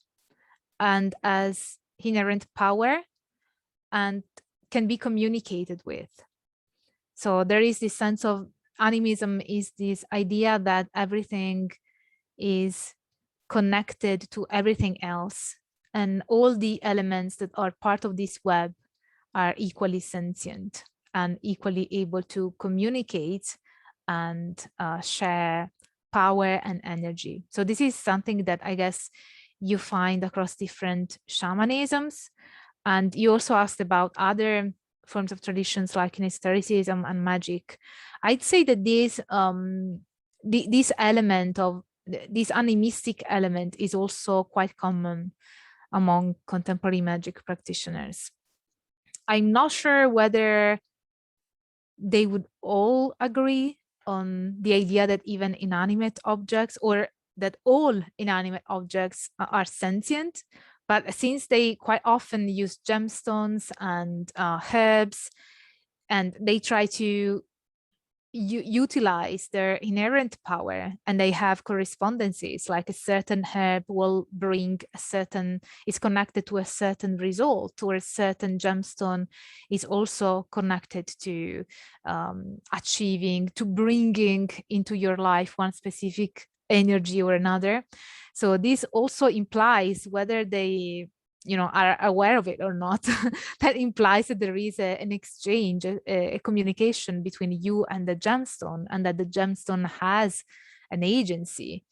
and as inherent power and can be communicated with. So there is this sense of animism, is this idea that everything is connected to everything else, and all the elements that are part of this web are equally sentient and equally able to communicate and share power and energy. So this is something that I guess you find across different shamanisms. And you also asked about other forms of traditions like in Esotericism and magic. I'd say that this element of this animistic element is also quite common among contemporary magic practitioners. I'm not sure whether they would all agree on the idea that even inanimate objects, or that all inanimate objects are sentient, but since they quite often use gemstones and herbs, and they try to utilize their inherent power, and they have correspondences, like a certain herb will bring a certain, is connected to a certain result, or a certain gemstone is also connected to achieving, to bringing into your life one specific energy or another. So this also implies, whether they are aware of it or not, that implies that there is an exchange, a communication between you and the gemstone, and that the gemstone has an agency.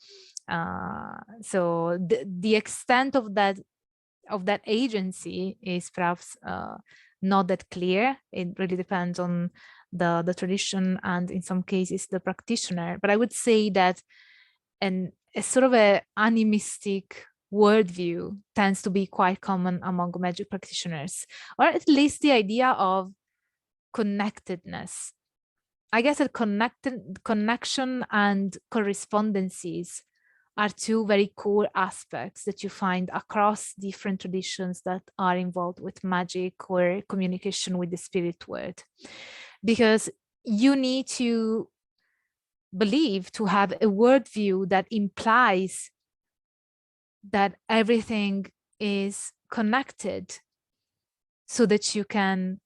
So the extent of that agency is perhaps not that clear. It really depends on the tradition, and in some cases the practitioner. But I would say that a sort of a animistic worldview tends to be quite common among magic practitioners, or at least the idea of connectedness. I guess that connection and correspondences are two very core aspects that you find across different traditions that are involved with magic or communication with the spirit world. Because you need to believe, to have a worldview that implies that everything is connected so that you can,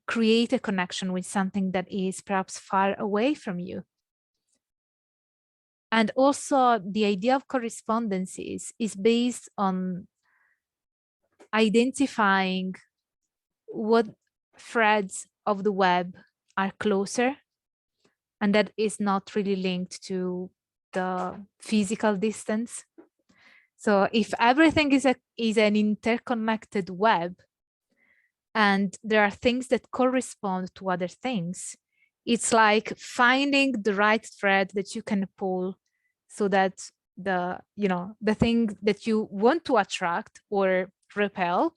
create a connection with something that is perhaps far away from you. And also the idea of correspondences is based on identifying what threads of the web are closer, and that is not really linked to the physical distance. So if everything is an interconnected web, and there are things that correspond to other things, it's like finding the right thread that you can pull so that the thing that you want to attract or repel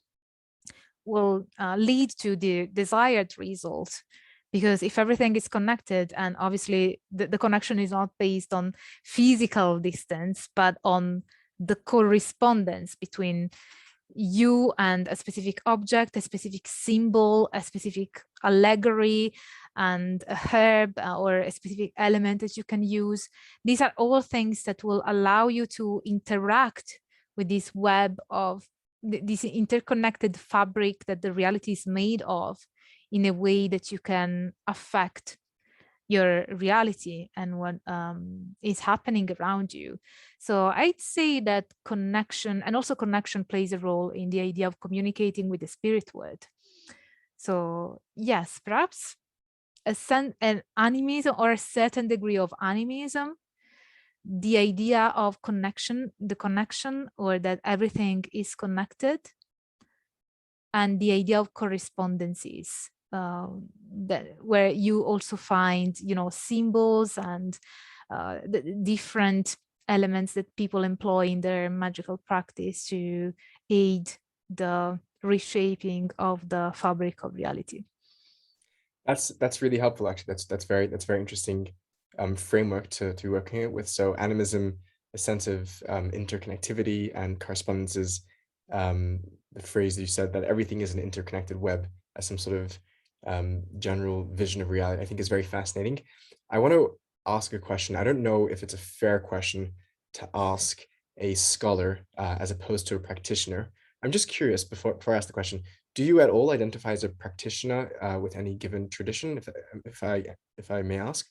will lead to the desired result. Because if everything is connected, and obviously the connection is not based on physical distance, but on the correspondence between you and a specific object, a specific symbol, a specific allegory, and a herb or a specific element that you can use. These are all things that will allow you to interact with this web of this interconnected fabric that the reality is made of, in a way that you can affect your reality and what is happening around you. So I'd say that connection, and also connection, plays a role in the idea of communicating with the spirit world. So yes, perhaps an animism, or a certain degree of animism, the idea of connection, the connection, or that everything is connected, and the idea of correspondences, where you also find, symbols and the different elements that people employ in their magical practice to aid the reshaping of the fabric of reality. That's really helpful, actually. That's very interesting framework to be working with. So animism, a sense of interconnectivity and correspondences. The phrase you said, that everything is an interconnected web, as some sort of general vision of reality, I think is very fascinating. I want to ask a question. I don't know if it's a fair question to ask a scholar as opposed to a practitioner. I'm just curious, before I ask the question, do you at all identify as a practitioner with any given tradition, if I may ask?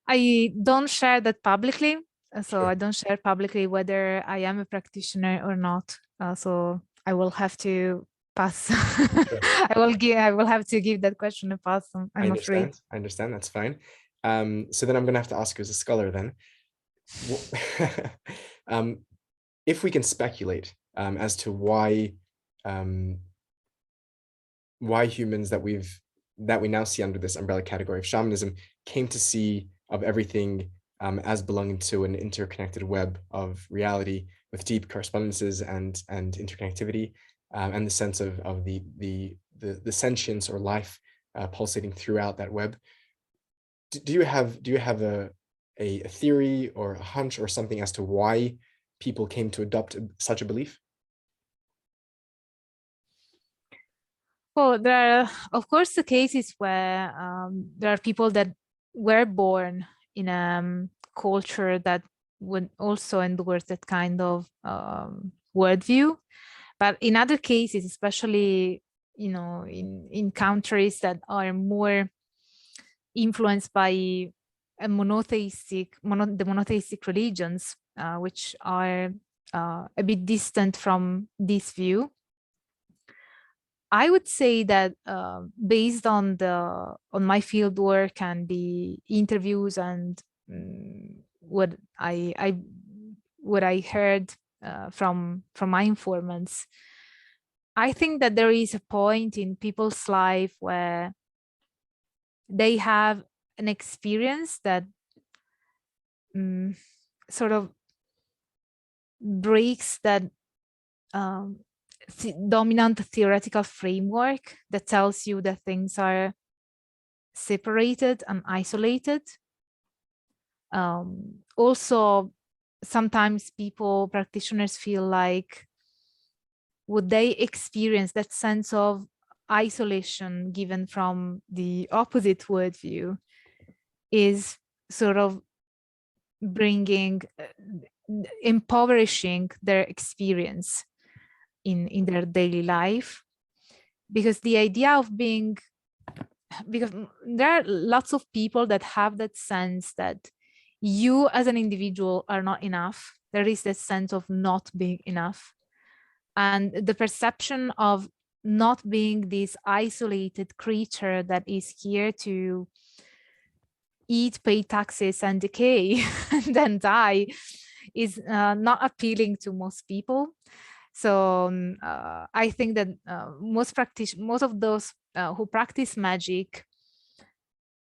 I don't share that publicly. So Sure. I don't share publicly whether I am a practitioner or not. So I will have to pass. Sure. I will have to give that question a pass. I'm afraid. I understand. That's fine. So then I'm going to have to ask you as a scholar then. If we can speculate as to why humans that we now see under this umbrella category of shamanism came to see of everything as belonging to an interconnected web of reality with deep correspondences and interconnectivity, and the sense of the sentience or life pulsating throughout that web. Do you have a theory or a hunch or something as to why people came to adopt such a belief? Well, there are, of course, the cases where there are people that were born in a culture that would also endorse that kind of worldview. But in other cases, especially, in countries that are more influenced by the monotheistic religions, which are a bit distant from this view, I would say that based on my field work and the interviews and what I heard from my informants, I think that there is a point in people's life where they have an experience that sort of breaks that dominant theoretical framework that tells you that things are separated and isolated. Also, sometimes practitioners feel like, would they experience that sense of isolation given from the opposite worldview is sort of bringing impoverishing their experience in their daily life. Because the idea of being, because there are lots of people that have that sense that you as an individual are not enough. There is this sense of not being enough. And the perception of not being this isolated creature that is here to eat, pay taxes, and decay, and then die is not appealing to most people. So I think that most of those who practice magic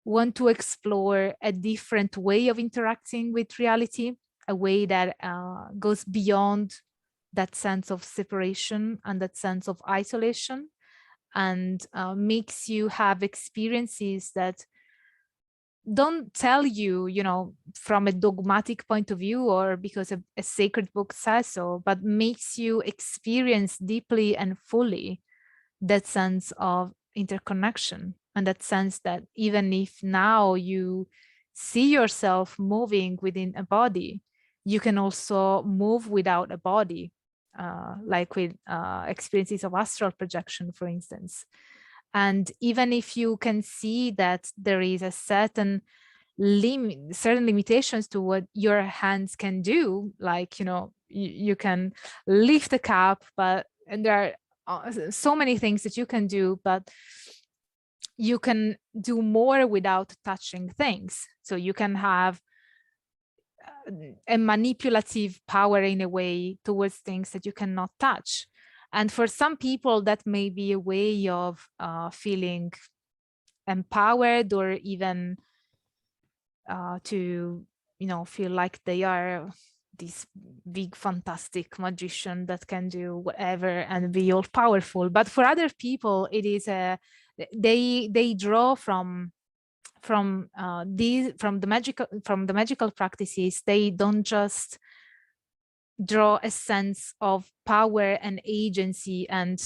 want to explore a different way of interacting with reality, a way that goes beyond that sense of separation and that sense of isolation, and makes you have experiences that don't tell you, you know, from a dogmatic point of view or because a sacred book says so, but makes you experience deeply and fully that sense of interconnection, and that sense that even if now you see yourself moving within a body, you can also move without a body, like with experiences of astral projection, for instance. And even if you can see that there is a certain limitations to what your hands can do, like, you know, you can lift a cup, but and there are so many things that you can do, but you can do more without touching things. So you can have a manipulative power in a way towards things that you cannot touch. And for some people, that may be a way of feeling empowered, or even to, you know, feel like they are this big fantastic magician that can do whatever and be all powerful. But for other people, it is a they draw from the magical practices. They don't just draw a sense of power and agency and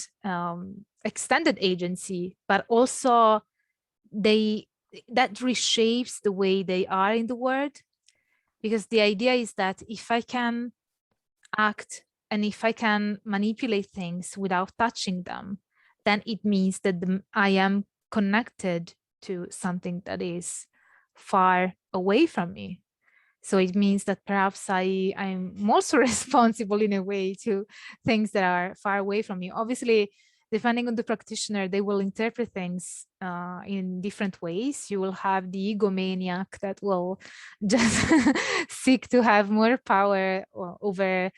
extended agency, but also that reshapes the way they are in the world. Because the idea is that if I can act and if I can manipulate things without touching them, then it means that I am connected to something that is far away from me. So it means that perhaps I'm also responsible in a way to things that are far away from me. Obviously, depending on the practitioner, they will interpret things in different ways. You will have the egomaniac that will just seek to have more power over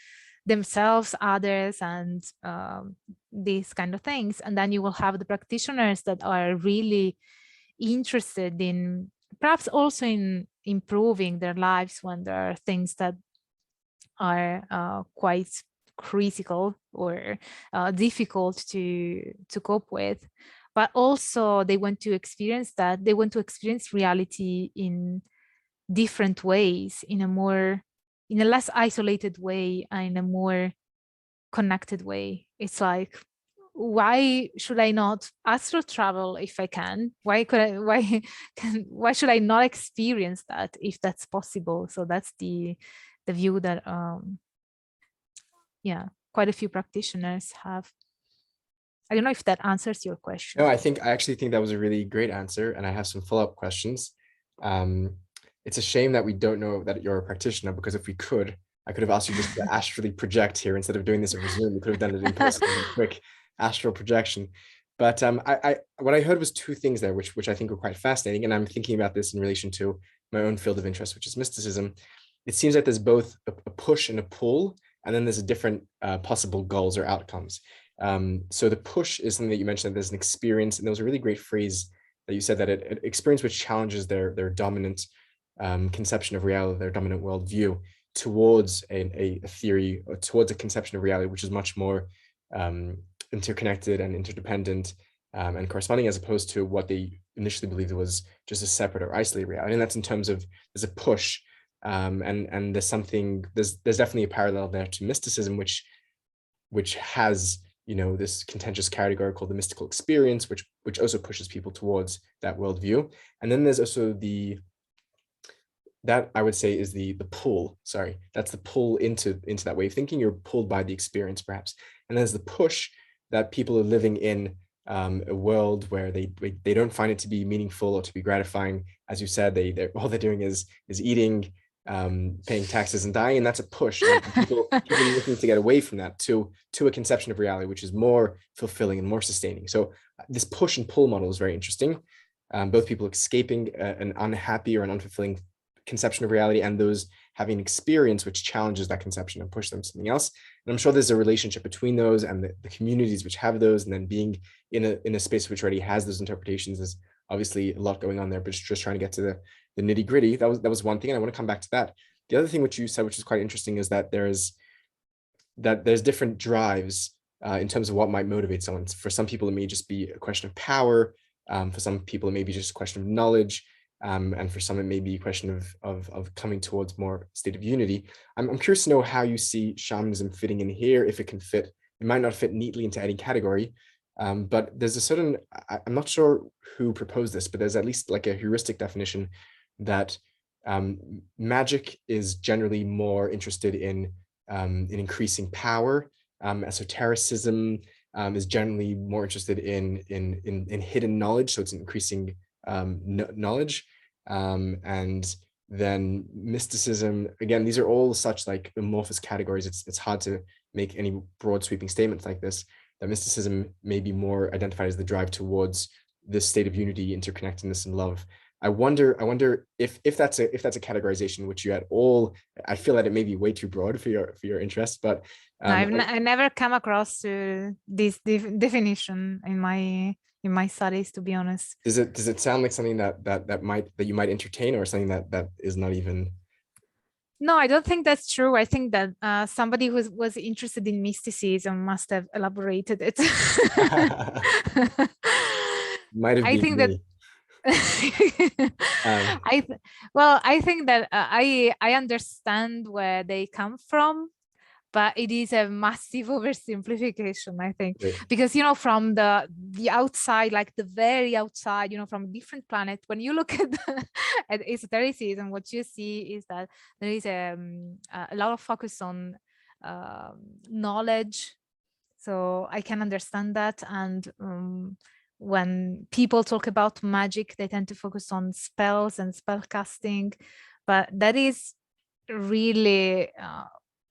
themselves, others, and these kind of things. And then you will have the practitioners that are really interested in perhaps also in improving their lives when there are things that are quite critical or difficult to cope with. But also they want to experience that, they want to experience reality in different ways, in a less isolated way and in a more connected way. It's like, why should I not astral travel if I can? Why should I not experience that if that's possible? So that's the view that yeah, quite a few practitioners have. I don't know if that answers your question. No, I actually think that was a really great answer, and I have some follow-up questions. It's a shame that we don't know that you're a practitioner, because if we could, I could have asked you just to astrally project here instead of doing this over Zoom. We could have done it in person, a quick astral projection. But what I heard was two things there, which I think were quite fascinating, and I'm thinking about this in relation to my own field of interest, which is mysticism. It seems like there's both a push and a pull, and then there's a different possible goals or outcomes. So the push is something that you mentioned, that there's an experience, and there was a really great phrase that you said, that an experience which challenges their dominant conception of reality, their dominant worldview, towards a theory, or towards a conception of reality which is much more interconnected and interdependent and corresponding, as opposed to what they initially believed was just a separate or isolated reality. And that's in terms of, there's a push, and there's definitely a parallel there to mysticism, which has, you know, this contentious category called the mystical experience, which also pushes people towards that worldview. And then there's also the that I would say is the pull. Sorry, that's the pull into that way of thinking. You're pulled by the experience, perhaps, and there's the push that people are living in a world where they don't find it to be meaningful or to be gratifying. As you said, they're all they're doing is eating, paying taxes, and dying, and that's a push. And people are looking to get away from that to a conception of reality which is more fulfilling and more sustaining. So this push and pull model is very interesting. Both people escaping an unhappy or an unfulfilling conception of reality, and those having experience which challenges that conception and push them to something else. And I'm sure there's a relationship between those and the communities which have those, and then being in a space which already has those interpretations. There's obviously a lot going on there, but just trying to get to the nitty gritty. That was one thing, and I want to come back to that. The other thing which you said, which is quite interesting, is that there's different drives in terms of what might motivate someone. For some people, it may just be a question of power. For some people, it may be just a question of knowledge. And for some, it may be a question of coming towards more state of unity. I'm curious to know how you see shamanism fitting in here, if it can fit. It might not fit neatly into any category, but there's a certain, I'm not sure who proposed this, but there's at least like a heuristic definition that magic is generally more interested in increasing power. Esotericism is generally more interested in hidden knowledge, so it's increasing knowledge. And then mysticism, again, these are all such like amorphous categories. It's hard to make any broad sweeping statements like this. That mysticism may be more identified as the drive towards this state of unity, interconnectedness, and love. I wonder if that's a categorization which you at all. I feel that it may be way too broad for your interest, but no, I never come across this definition in my studies, to be honest. Does it sound like something that you might entertain, or something that is not even? No, I don't think that's true. I think that somebody who was interested in mysticism must have elaborated it. Might have I been think me. I think that I understand where they come from, but it is a massive oversimplification, I think, because from the outside, like the very outside, from a different planet, when you look at at esotericism, what you see is that there is a lot of focus on knowledge. So I can understand that, and when people talk about magic, they tend to focus on spells and spell casting, but that is really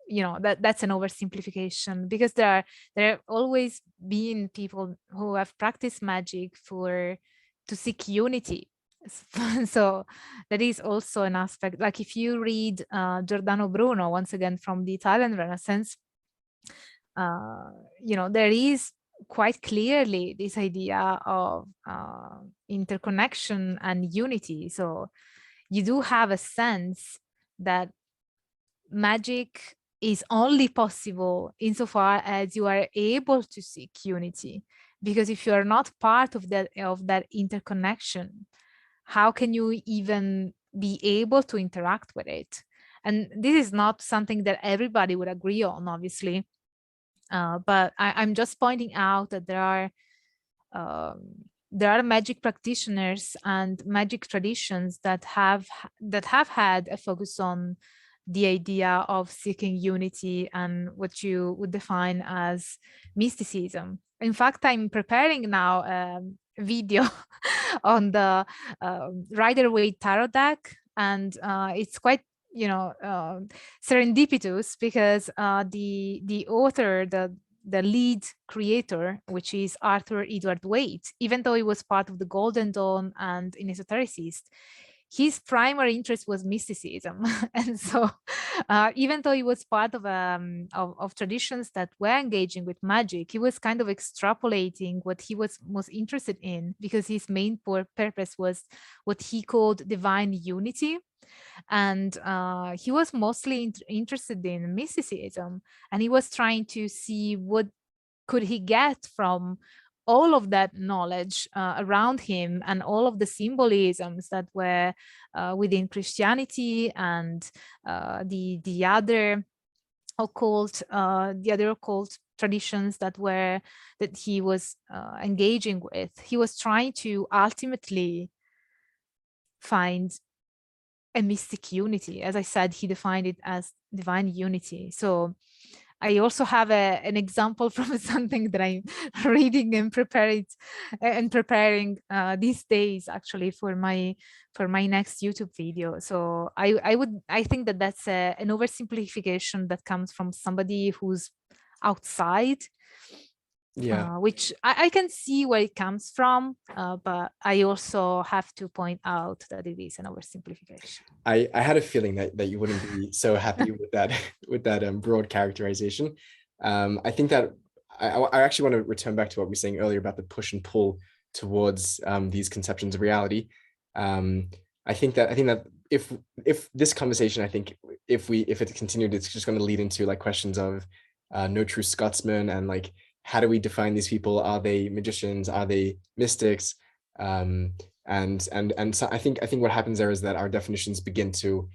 that's an oversimplification, because there have always been people who have practiced magic to seek unity. So that is also an aspect. Like if you read Giordano Bruno, once again from the Italian Renaissance, there is quite clearly this idea of interconnection and unity. So you do have a sense that magic is only possible insofar as you are able to seek unity, because if you are not part of that interconnection, how can you even be able to interact with it? And this is not something that everybody would agree on, obviously, but I'm just pointing out that there are magic practitioners and magic traditions that have had a focus on the idea of seeking unity and what you would define as mysticism. In fact, I'm preparing now a video on the Rider-Waite tarot deck, and it's quite serendipitous, because the author, the lead creator, which is Arthur Edward Waite, even though he was part of the Golden Dawn and an esotericist, his primary interest was mysticism. And so even though he was part of traditions that were engaging with magic, he was kind of extrapolating what he was most interested in, because his main purpose was what he called divine unity. And he was mostly interested in mysticism, and he was trying to see what could he get from all of that knowledge around him, and all of the symbolisms that were within Christianity and the other occult traditions that he was engaging with. He was trying to ultimately find a mystic unity. As I said, he defined it as divine unity. So I also have an example from something that I'm reading and preparing these days, actually, for my next YouTube video. So I think that that's an oversimplification that comes from somebody who's outside, Yeah. which I can see where it comes from, but I also have to point out that it is an oversimplification. I had a feeling that you wouldn't be so happy with that with that broad characterization. I think that I actually want to return back to what we were saying earlier about the push and pull towards these conceptions of reality. I think that if this conversation, I think if it continued, it's just going to lead into like questions of no true Scotsman, and like, how do we define these people? Are they magicians? Are they mystics? And so I think what happens there is that our definitions begin to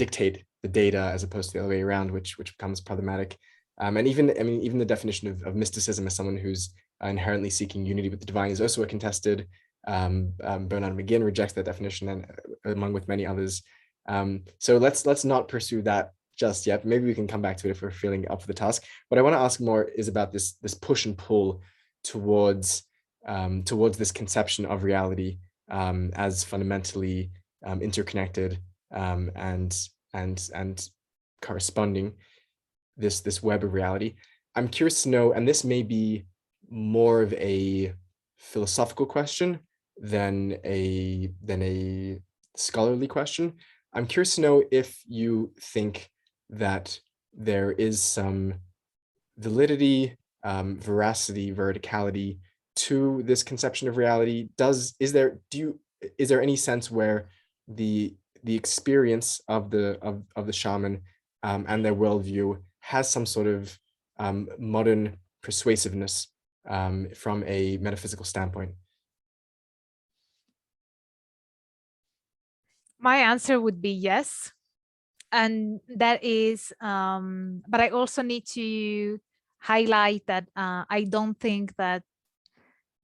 dictate the data as opposed to the other way around, which becomes problematic. And even the definition of mysticism as someone who's inherently seeking unity with the divine is also a contested. Bernard McGinn rejects that definition, and among with many others. So let's not pursue that just yet. Maybe we can come back to it if we're feeling up for the task. What I want to ask more is about this push and pull towards this conception of reality as fundamentally interconnected and corresponding, this web of reality. I'm curious to know, and this may be more of a philosophical question than a scholarly question. I'm curious to know if you think that there is some validity, veracity, veridicality to this conception of reality. Is there any sense where the experience of the shaman and their worldview has some sort of modern persuasiveness from a metaphysical standpoint? My answer would be yes. And that is, but I also need to highlight that I don't think that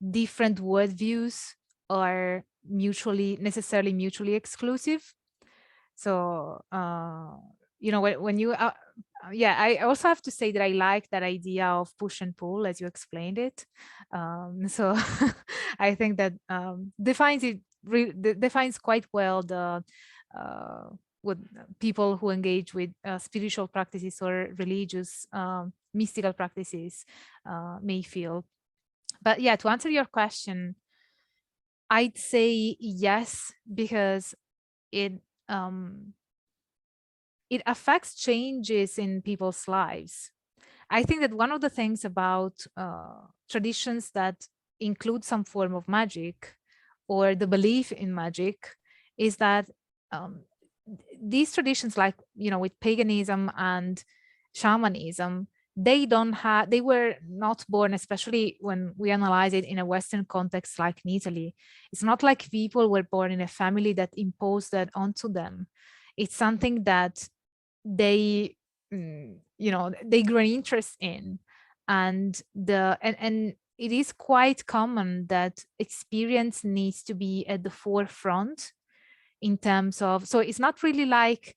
different worldviews are necessarily mutually exclusive. So, when you, yeah, I also have to say that I like that idea of push and pull as you explained it. So I think that defines quite well the what people who engage with spiritual practices or religious mystical practices may feel. But yeah, to answer your question, I'd say yes, because it it affects changes in people's lives. I think that one of the things about traditions that include some form of magic or the belief in magic is that these traditions, like, with paganism and shamanism, they were not born, especially when we analyze it in a Western context like in Italy. It's not like people were born in a family that imposed that onto them. It's something that they they grow interest in, and it is quite common that experience needs to be at the forefront in terms of, so it's not really like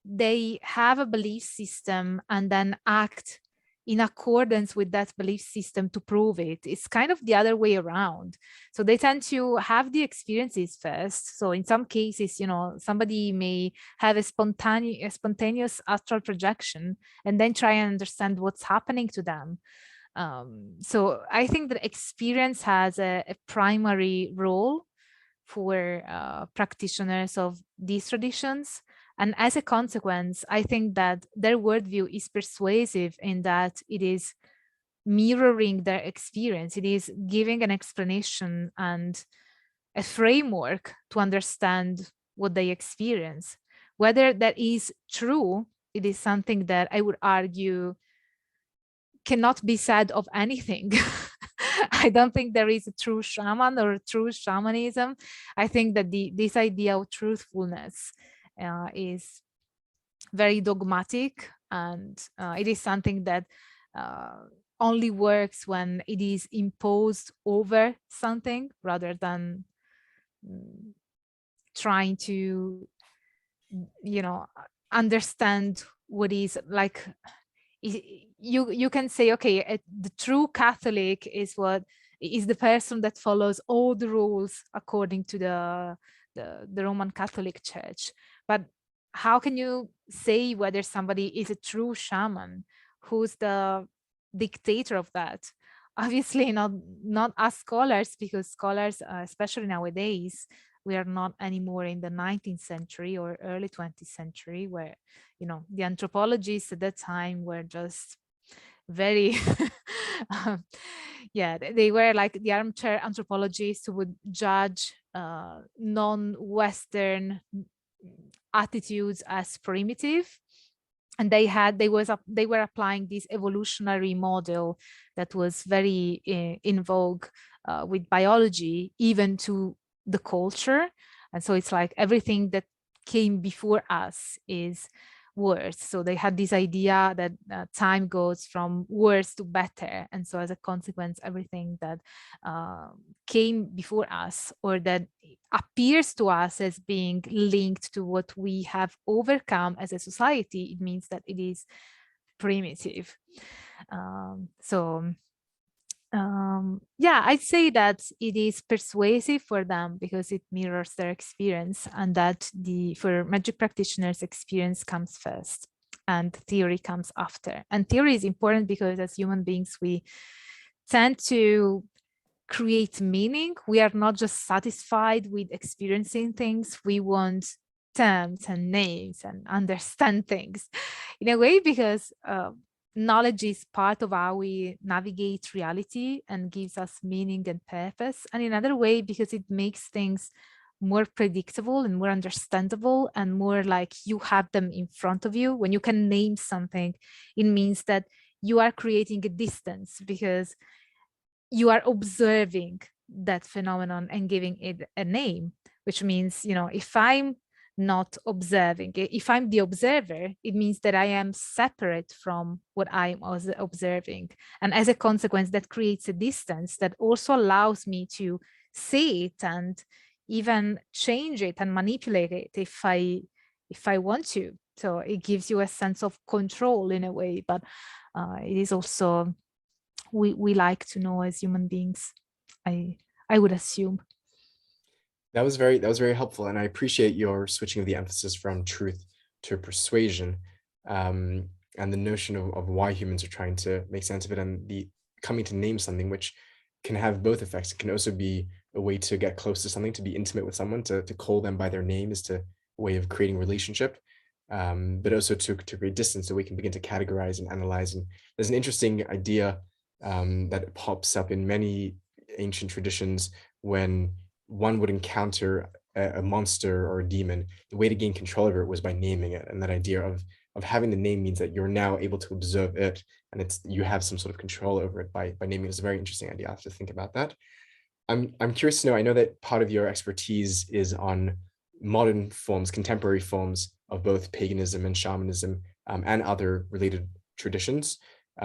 they have a belief system and then act in accordance with that belief system to prove it. It's kind of the other way around. So they tend to have the experiences first. So in some cases, somebody may have a spontaneous astral projection and then try and understand what's happening to them. So I think that experience has a primary role for practitioners of these traditions. And as a consequence, I think that their worldview is persuasive in that it is mirroring their experience. It is giving an explanation and a framework to understand what they experience. Whether that is true, it is something that I would argue cannot be said of anything. I don't think there is a true shaman or a true shamanism. I think that this idea of truthfulness is very dogmatic, and it is something that only works when it is imposed over something rather than trying to you know, understand what is like. You can say, okay, the true Catholic is what is the person that follows all the rules according to the Roman Catholic Church. But how can you say whether somebody is a true shaman? Who's the dictator of that? Obviously not us scholars, because scholars, especially nowadays, we are not anymore in the 19th century or early 20th century, where, you know, the anthropologists at that time were just very yeah, they were like the armchair anthropologists who would judge non-Western attitudes as primitive, and they were applying this evolutionary model that was very in vogue with biology, even to the culture. And so it's like everything that came before us is worse. So they had this idea that time goes from worse to better, and so as a consequence, everything that came before us, or that appears to us as being linked to what we have overcome as a society, it means that it is primitive. Yeah, I'd say that it is persuasive for them because it mirrors their experience, and that for magic practitioners, experience comes first and theory comes after. And theory is important because as human beings, we tend to create meaning. We are not just satisfied with experiencing things. We want terms and names and understand things in a way, because knowledge is part of how we navigate reality and gives us meaning and purpose. And in another way, because it makes things more predictable and more understandable, and more like you have them in front of you. When you can name something, it means that you are creating a distance, because you are observing that phenomenon and giving it a name, which means, you know, if I'm not observing it, if I'm the observer, it means that I am separate from what I'm observing. And as a consequence, that creates a distance that also allows me to see it and even change it and manipulate it if I want to. So it gives you a sense of control in a way, but it is also, we like to know as human beings, I would assume. That was very helpful, and I appreciate your switching of the emphasis from truth to persuasion, and the notion of why humans are trying to make sense of it, and the coming to name something, which can have both effects. It can also be a way to get close to something, to be intimate with someone, to call them by their name is a way of creating relationship, but also to create distance, so we can begin to categorize and analyze. And there's an interesting idea that pops up in many ancient traditions when one would encounter a monster or a demon. The way to gain control over it was by naming it, and that idea of having the name means that you're now able to observe it, and you have some sort of control over it by naming it. Is a very interesting idea. I have to think about that. I'm curious to know, I know that part of your expertise is on modern forms, contemporary forms of both paganism and shamanism, and other related traditions,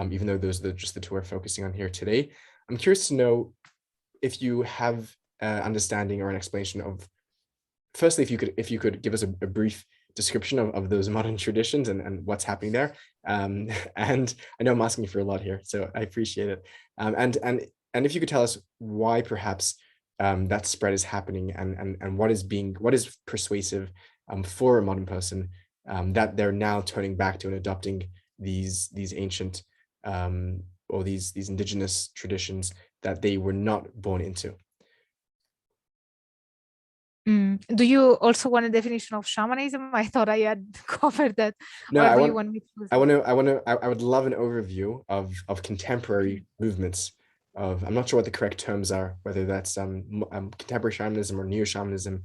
even though those are just the two we're focusing on here today. I'm curious to know if you have understanding or an explanation of, firstly, if you could give us a brief description of those modern traditions and what's happening there. And I know I'm asking you for a lot here, so I appreciate it. And if you could tell us why perhaps that spread is happening, and what is persuasive for a modern person, that they're now turning back to and adopting these ancient or these indigenous traditions that they were not born into. Do you also want a definition of shamanism? I thought I had covered that. No, Or do you want me to? I would love an overview of contemporary movements of, I'm not sure what the correct terms are, whether that's contemporary shamanism or neo-shamanism,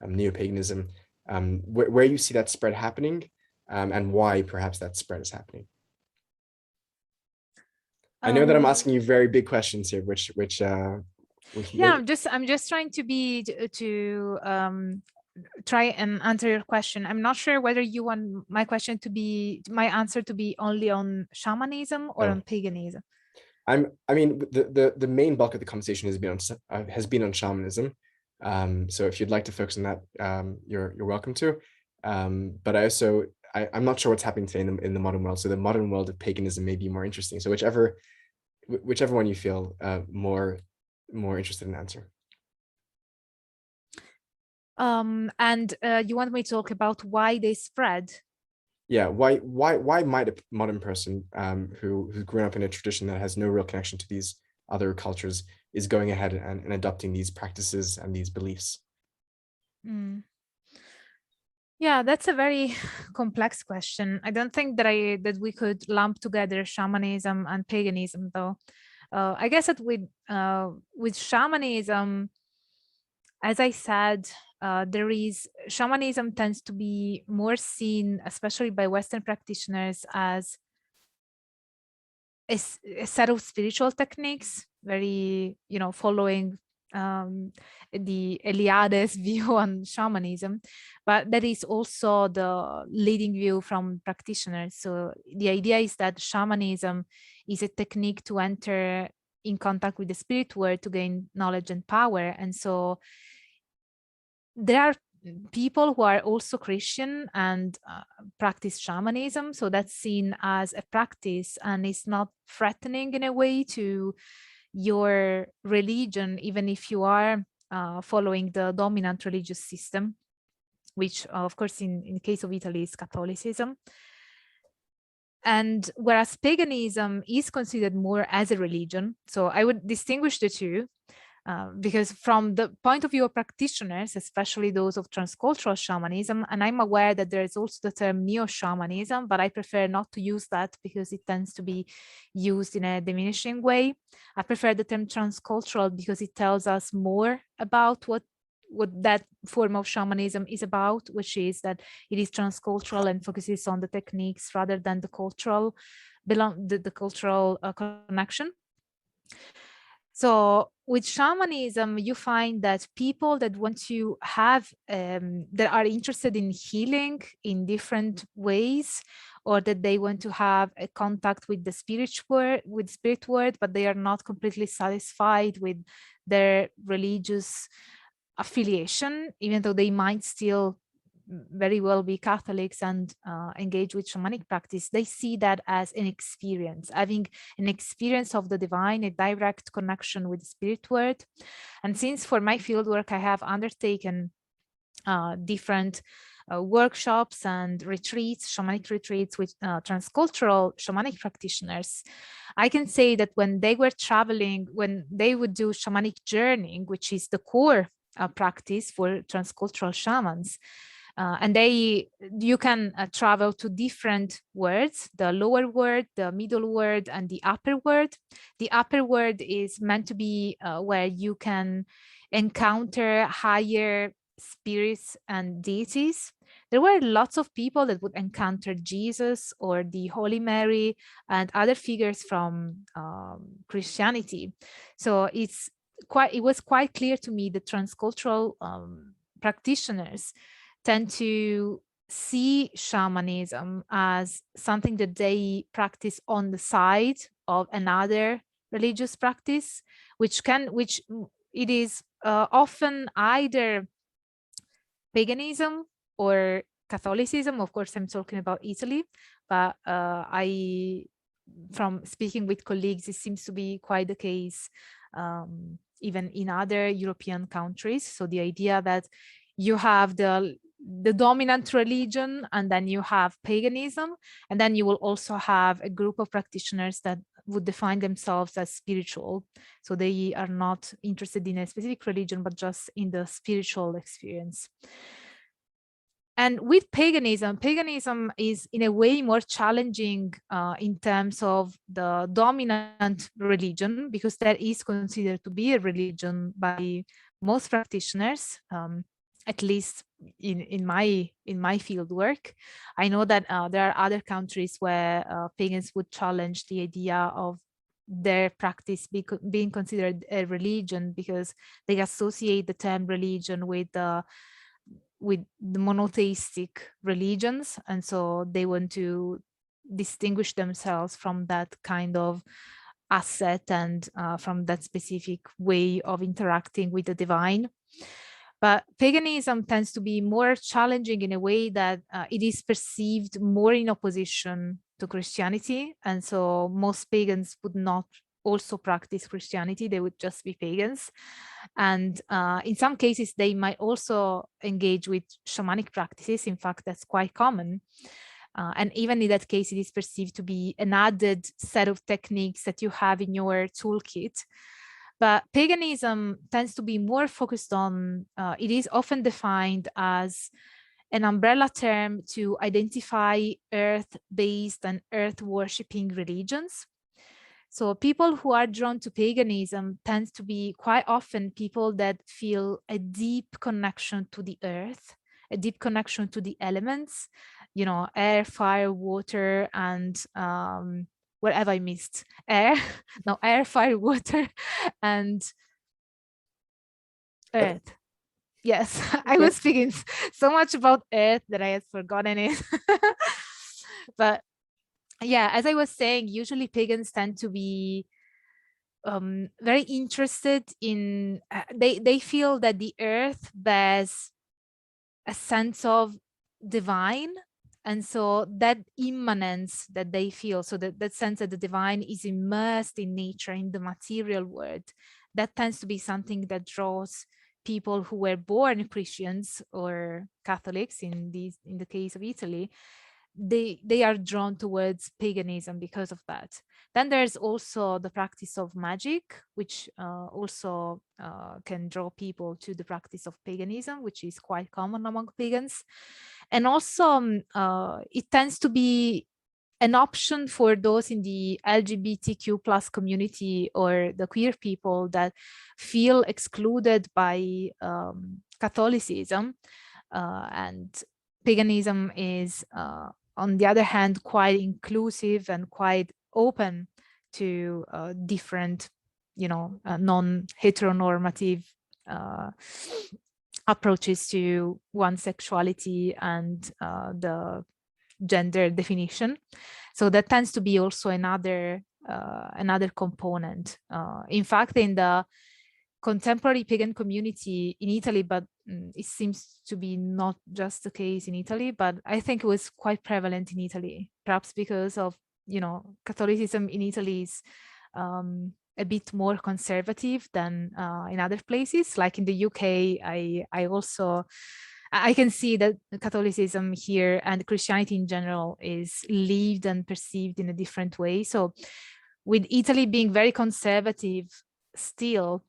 neo-paganism, where you see that spread happening, and why perhaps that spread is happening. I know that I'm asking you very big questions here, which yeah, I'm just trying to try and answer your question. I'm not sure whether you want my answer to be only on shamanism or on paganism. I mean, the main bulk of the conversation has been on shamanism. So if you'd like to focus on that, you're welcome to. But I'm not sure what's happening today in the modern world. So the modern world of paganism may be more interesting. So whichever one you feel more interested in answer. And you want me to talk about why they spread? Yeah, why might a modern person who's grown up in a tradition that has no real connection to these other cultures is going ahead and adopting these practices and these beliefs? Mm. Yeah, that's a very complex question. I don't think that we could lump together shamanism and paganism, though. I guess that with shamanism, as I said, there is shamanism tends to be more seen, especially by Western practitioners, as a set of spiritual techniques, very, following the Eliades view on shamanism, but that is also the leading view from practitioners. So the idea is that shamanism is a technique to enter in contact with the spirit world to gain knowledge and power. And so there are people who are also Christian and practice shamanism. So that's seen as a practice and it's not threatening in a way to your religion, even if you are following the dominant religious system, which of course in the case of Italy is Catholicism. And whereas paganism is considered more as a religion, so I would distinguish the two. Because from the point of view of practitioners, especially those of transcultural shamanism, and I'm aware that there is also the term neo-shamanism, but I prefer not to use that because it tends to be used in a diminishing way. I prefer the term transcultural because it tells us more about what that form of shamanism is about, which is that it is transcultural and focuses on the techniques rather than the cultural cultural connection. So with shamanism, you find that people that want to have, that are interested in healing in different ways, or that they want to have a contact with the spirit world, but they are not completely satisfied with their religious affiliation, even though they might still very well be Catholics and engage with shamanic practice, they see that as an experience, having an experience of the divine, a direct connection with the spirit world. And since for my fieldwork, I have undertaken different workshops and retreats, shamanic retreats with transcultural shamanic practitioners, I can say that when they were traveling, when they would do shamanic journeying, which is the core practice for transcultural shamans, and you can travel to different worlds, the lower world, the middle world, and the upper world. The upper world is meant to be where you can encounter higher spirits and deities. There were lots of people that would encounter Jesus or the Holy Mary and other figures from Christianity. So it was quite clear to me that transcultural practitioners tend to see shamanism as something that they practice on the side of another religious practice, which it is often either paganism or Catholicism. Of course, I'm talking about Italy, but from speaking with colleagues, it seems to be quite the case even in other European countries. So the idea that you have the dominant religion, and then you have paganism, and then you will also have a group of practitioners that would define themselves as spiritual. So they are not interested in a specific religion, but just in the spiritual experience. And with paganism is in a way more challenging in terms of the dominant religion, because that is considered to be a religion by most practitioners, at least in my field work. I know that there are other countries where pagans would challenge the idea of their practice being considered a religion, because they associate the term religion with the monotheistic religions, and so they want to distinguish themselves from that kind of asset and from that specific way of interacting with the divine. But paganism tends to be more challenging in a way that it is perceived more in opposition to Christianity. And so most pagans would not also practice Christianity, they would just be pagans. And in some cases, they might also engage with shamanic practices. In fact, that's quite common. And even in that case, it is perceived to be an added set of techniques that you have in your toolkit. But paganism tends to be more focused on, it is often defined as an umbrella term to identify earth-based and earth-worshipping religions. So people who are drawn to paganism tend to be quite often people that feel a deep connection to the earth, a deep connection to the elements, you know, air, fire, water, and what have I missed? Air, no, air, fire, water, and earth. Yes, I was speaking so much about earth that I had forgotten it. But yeah, as I was saying, usually pagans tend to be very interested in, they feel that the earth bears a sense of divine. And so that immanence that they feel, so that sense that the divine is immersed in nature, in the material world, that tends to be something that draws people who were born Christians or Catholics in the case of Italy. They are drawn towards paganism because of that. Then there's also the practice of magic, which also can draw people to the practice of paganism, which is quite common among pagans. And also it tends to be an option for those in the LGBTQ plus community or the queer people that feel excluded by Catholicism. And paganism is, on the other hand, quite inclusive and quite open to different, you know, non-heteronormative approaches to one's sexuality and the gender definition. So that tends to be also another component. In fact, in the contemporary pagan community in Italy, but it seems to be not just the case in Italy, but I think it was quite prevalent in Italy, perhaps because of, you know, Catholicism in Italy is a bit more conservative than in other places. Like in the UK, I can see that Catholicism here and Christianity in general is lived and perceived in a different way. So with Italy being very conservative still,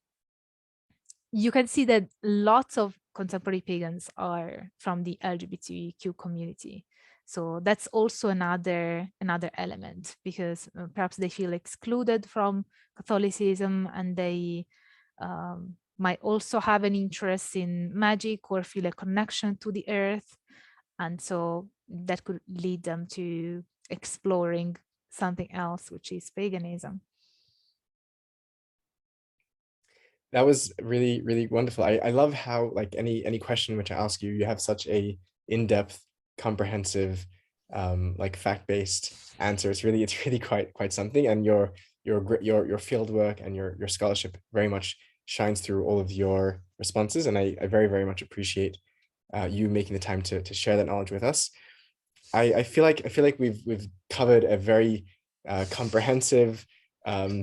you can see that lots of contemporary pagans are from the LGBTQ community. So that's also another element, because perhaps they feel excluded from Catholicism, and they might also have an interest in magic or feel a connection to the earth. And so that could lead them to exploring something else, which is paganism. That was really, really wonderful. I love how, like, any question which I ask you, you have such a in-depth, comprehensive, like fact-based answer. It's really quite something. And your field work and your scholarship very much shines through all of your responses. And I very much appreciate you making the time to share that knowledge with us. I feel like we've covered a very comprehensive,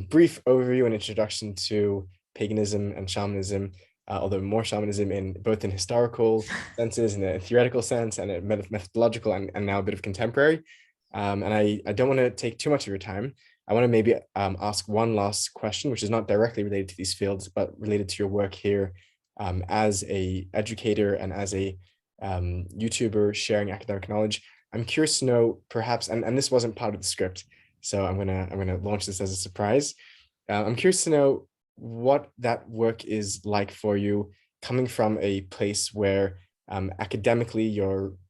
brief overview and introduction to paganism and shamanism, although more shamanism in both in historical senses, in a theoretical sense, and a methodological, and now a bit of contemporary. And I don't want to take too much of your time. I want to maybe ask one last question, which is not directly related to these fields, but related to your work here as a educator and as a YouTuber sharing academic knowledge. I'm curious to know, perhaps, and this wasn't part of the script, so I'm gonna launch this as a surprise. I'm curious to know what that work is like for you, coming from a place where academically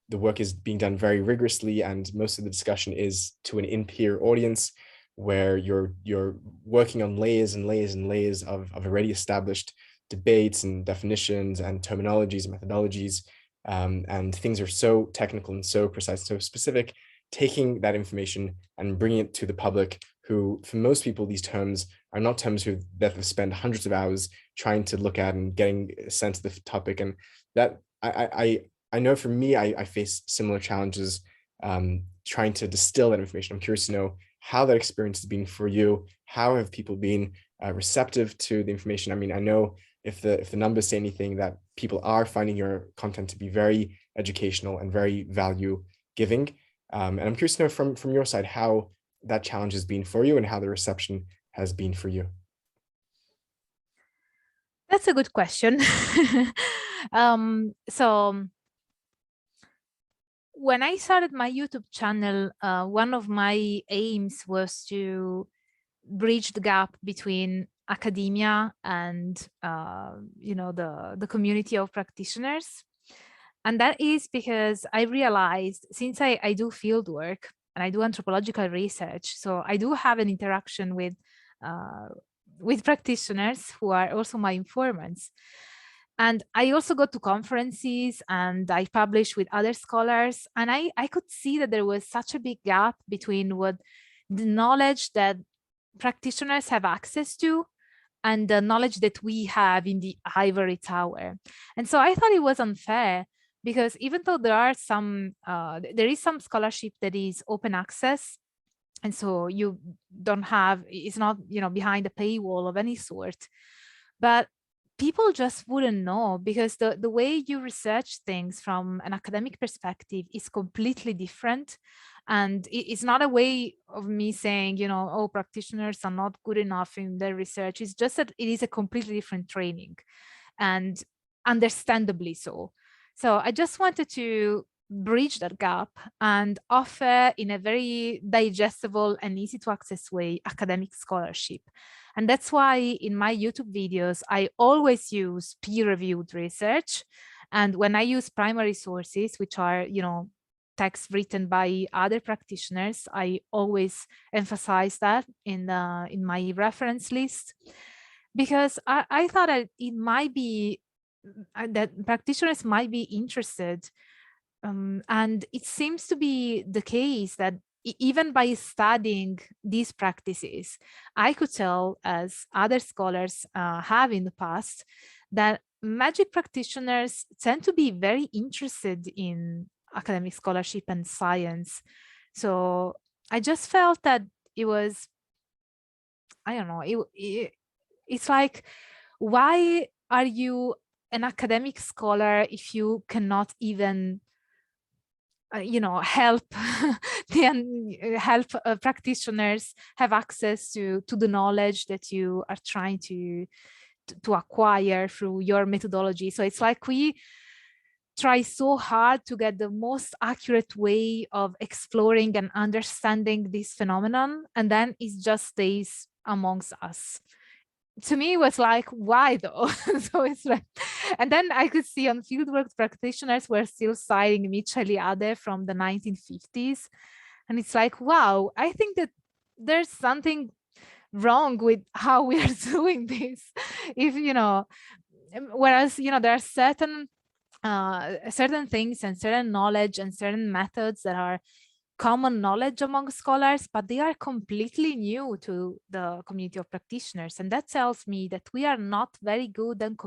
the work is being done very rigorously, and most of the discussion is to an in-peer audience, where you're working on layers and layers and layers of already established debates and definitions and terminologies and methodologies, and things are so technical and so precise, so specific. Taking that information and bringing it to the public, who, for most people, these terms are not terms that have spent hundreds of hours trying to look at and getting a sense of the topic. And that I know for me, I face similar challenges trying to distill that information. I'm curious to know how that experience has been for you. How have people been receptive to the information? I mean, I know if the numbers say anything, that people are finding your content to be very educational and very value giving. And I'm curious to know from your side how that challenge has been for you and how the reception has been for you. That's a good question. So when I started my YouTube channel, one of my aims was to bridge the gap between academia and the community of practitioners. And that is because I realized, since I do field work and I do anthropological research, so I do have an interaction with practitioners who are also my informants. And I also go to conferences and I publish with other scholars. And I could see that there was such a big gap between what the knowledge that practitioners have access to and the knowledge that we have in the ivory tower. And so I thought it was unfair, because even though there is some scholarship that is open access, and so you don't have, it's not, behind a paywall of any sort, but people just wouldn't know, because the way you research things from an academic perspective is completely different. And it's not a way of me saying, oh, practitioners are not good enough in their research. It's just that it is a completely different training, and understandably so. So I just wanted to bridge that gap and offer, in a very digestible and easy to access way, academic scholarship. And that's why in my YouTube videos, I always use peer-reviewed research. And when I use primary sources, which are, texts written by other practitioners, I always emphasize that in my reference list, because I thought that it might be that practitioners might be interested. And it seems to be the case that even by studying these practices, I could tell, as other scholars have in the past, that magic practitioners tend to be very interested in academic scholarship and science. So I just felt that it was, I don't know, it's like, why are you an academic scholar if you cannot even help help practitioners have access to the knowledge that you are trying to acquire through your methodology? So it's like we try so hard to get the most accurate way of exploring and understanding this phenomenon, and then it just stays amongst us. To me, it was like, why though? So it's like, and then I could see on fieldwork practitioners were still citing Mitchell Eliade from the 1950s. And it's like, wow, I think that there's something wrong with how we are doing this. If, whereas, there are certain things and certain knowledge and certain methods that are common knowledge among scholars, but they are completely new to the community of practitioners. And that tells me that we are not very good at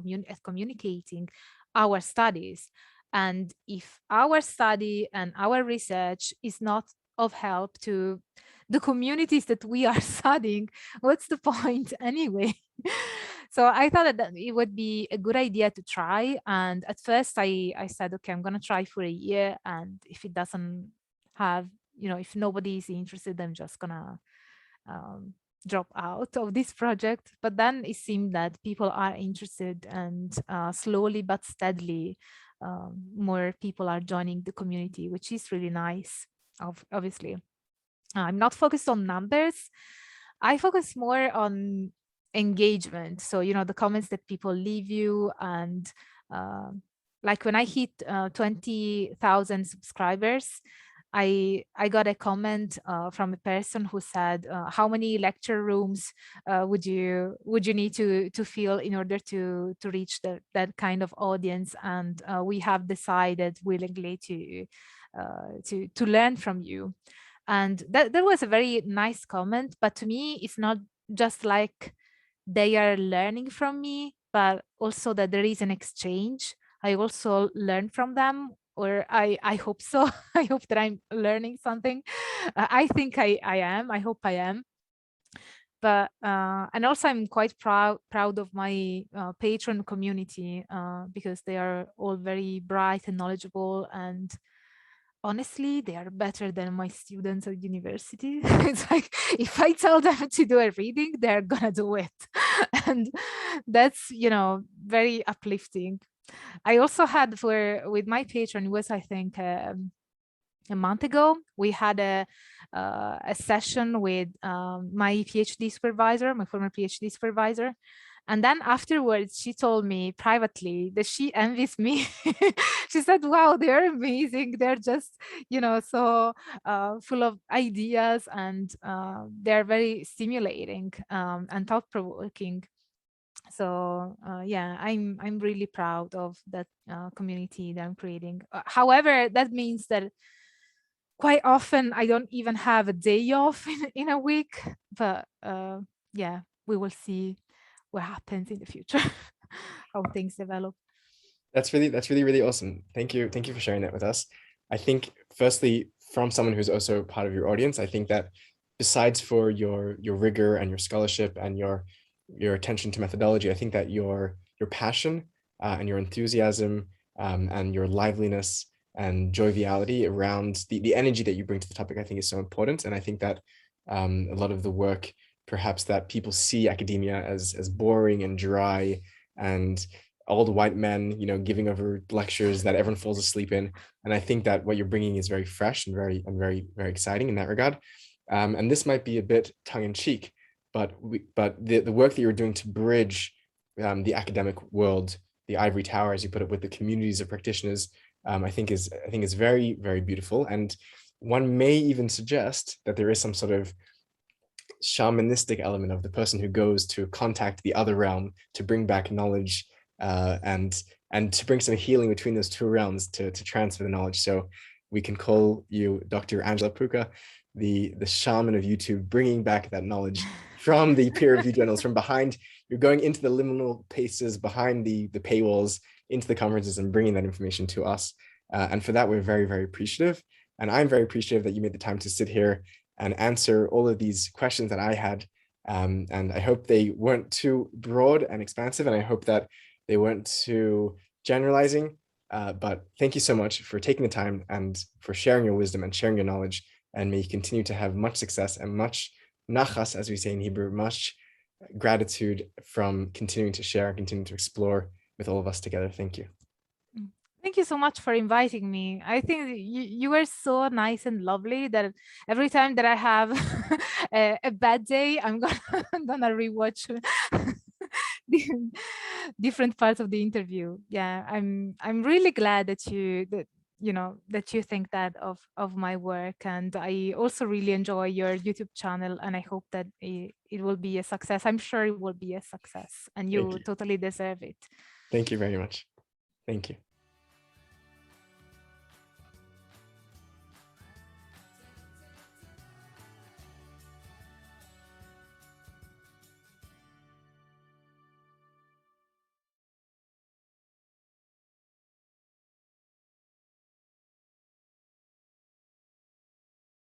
communicating our studies. And if our study and our research is not of help to the communities that we are studying, what's the point anyway? So I thought that it would be a good idea to try. And at first I said, okay, I'm going to try for a year. And if it doesn't have, if nobody is interested, I'm just going to drop out of this project. But then it seemed that people are interested, and slowly but steadily, more people are joining the community, which is really nice, obviously. I'm not focused on numbers. I focus more on engagement. So, the comments that people leave you. And like when I hit 20,000 subscribers, I got a comment from a person who said, how many lecture rooms would you need to fill in order to reach that kind of audience? And we have decided willingly to learn from you. And that was a very nice comment. But to me, it's not just like they are learning from me, but also that there is an exchange. I also learn from them, or I hope so. I hope that I'm learning something. I think I am. I hope I am. But and also I'm quite proud of my patron community, because they are all very bright and knowledgeable, and honestly they are better than my students at university. It's like if I tell them to do a reading, they're gonna do it. And that's, very uplifting. I also had, for with my patron, it was, I think, a month ago, we had a session with my PhD supervisor, my former PhD supervisor. And then afterwards, she told me privately that she envies me. She said, wow, they're amazing. They're just, so full of ideas, and they're very stimulating, and thought-provoking. So yeah, I'm really proud of that community that I'm creating. However, that means that quite often I don't even have a day off in a week. But yeah, we will see what happens in the future, how things develop. That's really awesome. Thank you for sharing that with us. I think, firstly, from someone who's also part of your audience, I think that besides for your rigor and your scholarship and your attention to methodology, I think that your passion and your enthusiasm and your liveliness and joviality around the energy that you bring to the topic, I think, is so important. And I think that a lot of the work, perhaps, that people see academia as boring and dry and old white men, giving over lectures that everyone falls asleep in. And I think that what you're bringing is very fresh and very exciting in that regard. And this might be a bit tongue in cheek, but the work that you're doing to bridge the academic world, the ivory tower, as you put it, with the communities of practitioners, I think is very beautiful. And one may even suggest that there is some sort of shamanistic element of the person who goes to contact the other realm to bring back knowledge, and to bring some healing between those two realms, to transfer the knowledge. So we can call you Dr. Angela Puca, the shaman of YouTube, bringing back that knowledge from the peer-reviewed journals, from behind. You're going into the liminal places behind the paywalls, into the conferences, and bringing that information to us. And for that, we're very appreciative. And I'm very appreciative that you made the time to sit here and answer all of these questions that I had. And I hope they weren't too broad and expansive, and I hope that they weren't too generalizing. But thank you so much for taking the time and for sharing your wisdom and sharing your knowledge. And may you continue to have much success and much nachas, as we say in Hebrew, much gratitude from continuing to share, continuing to explore with all of us together. Thank you. Thank you so much for inviting me. I think you were so nice and lovely that every time that I have a bad day, I'm gonna rewatch different parts of the interview. Yeah, I'm really glad that you think that of my work, and I also really enjoy your YouTube channel, and I hope that it will be a success. I'm sure it will be a success, and you totally deserve it. Thank you very much. Thank you.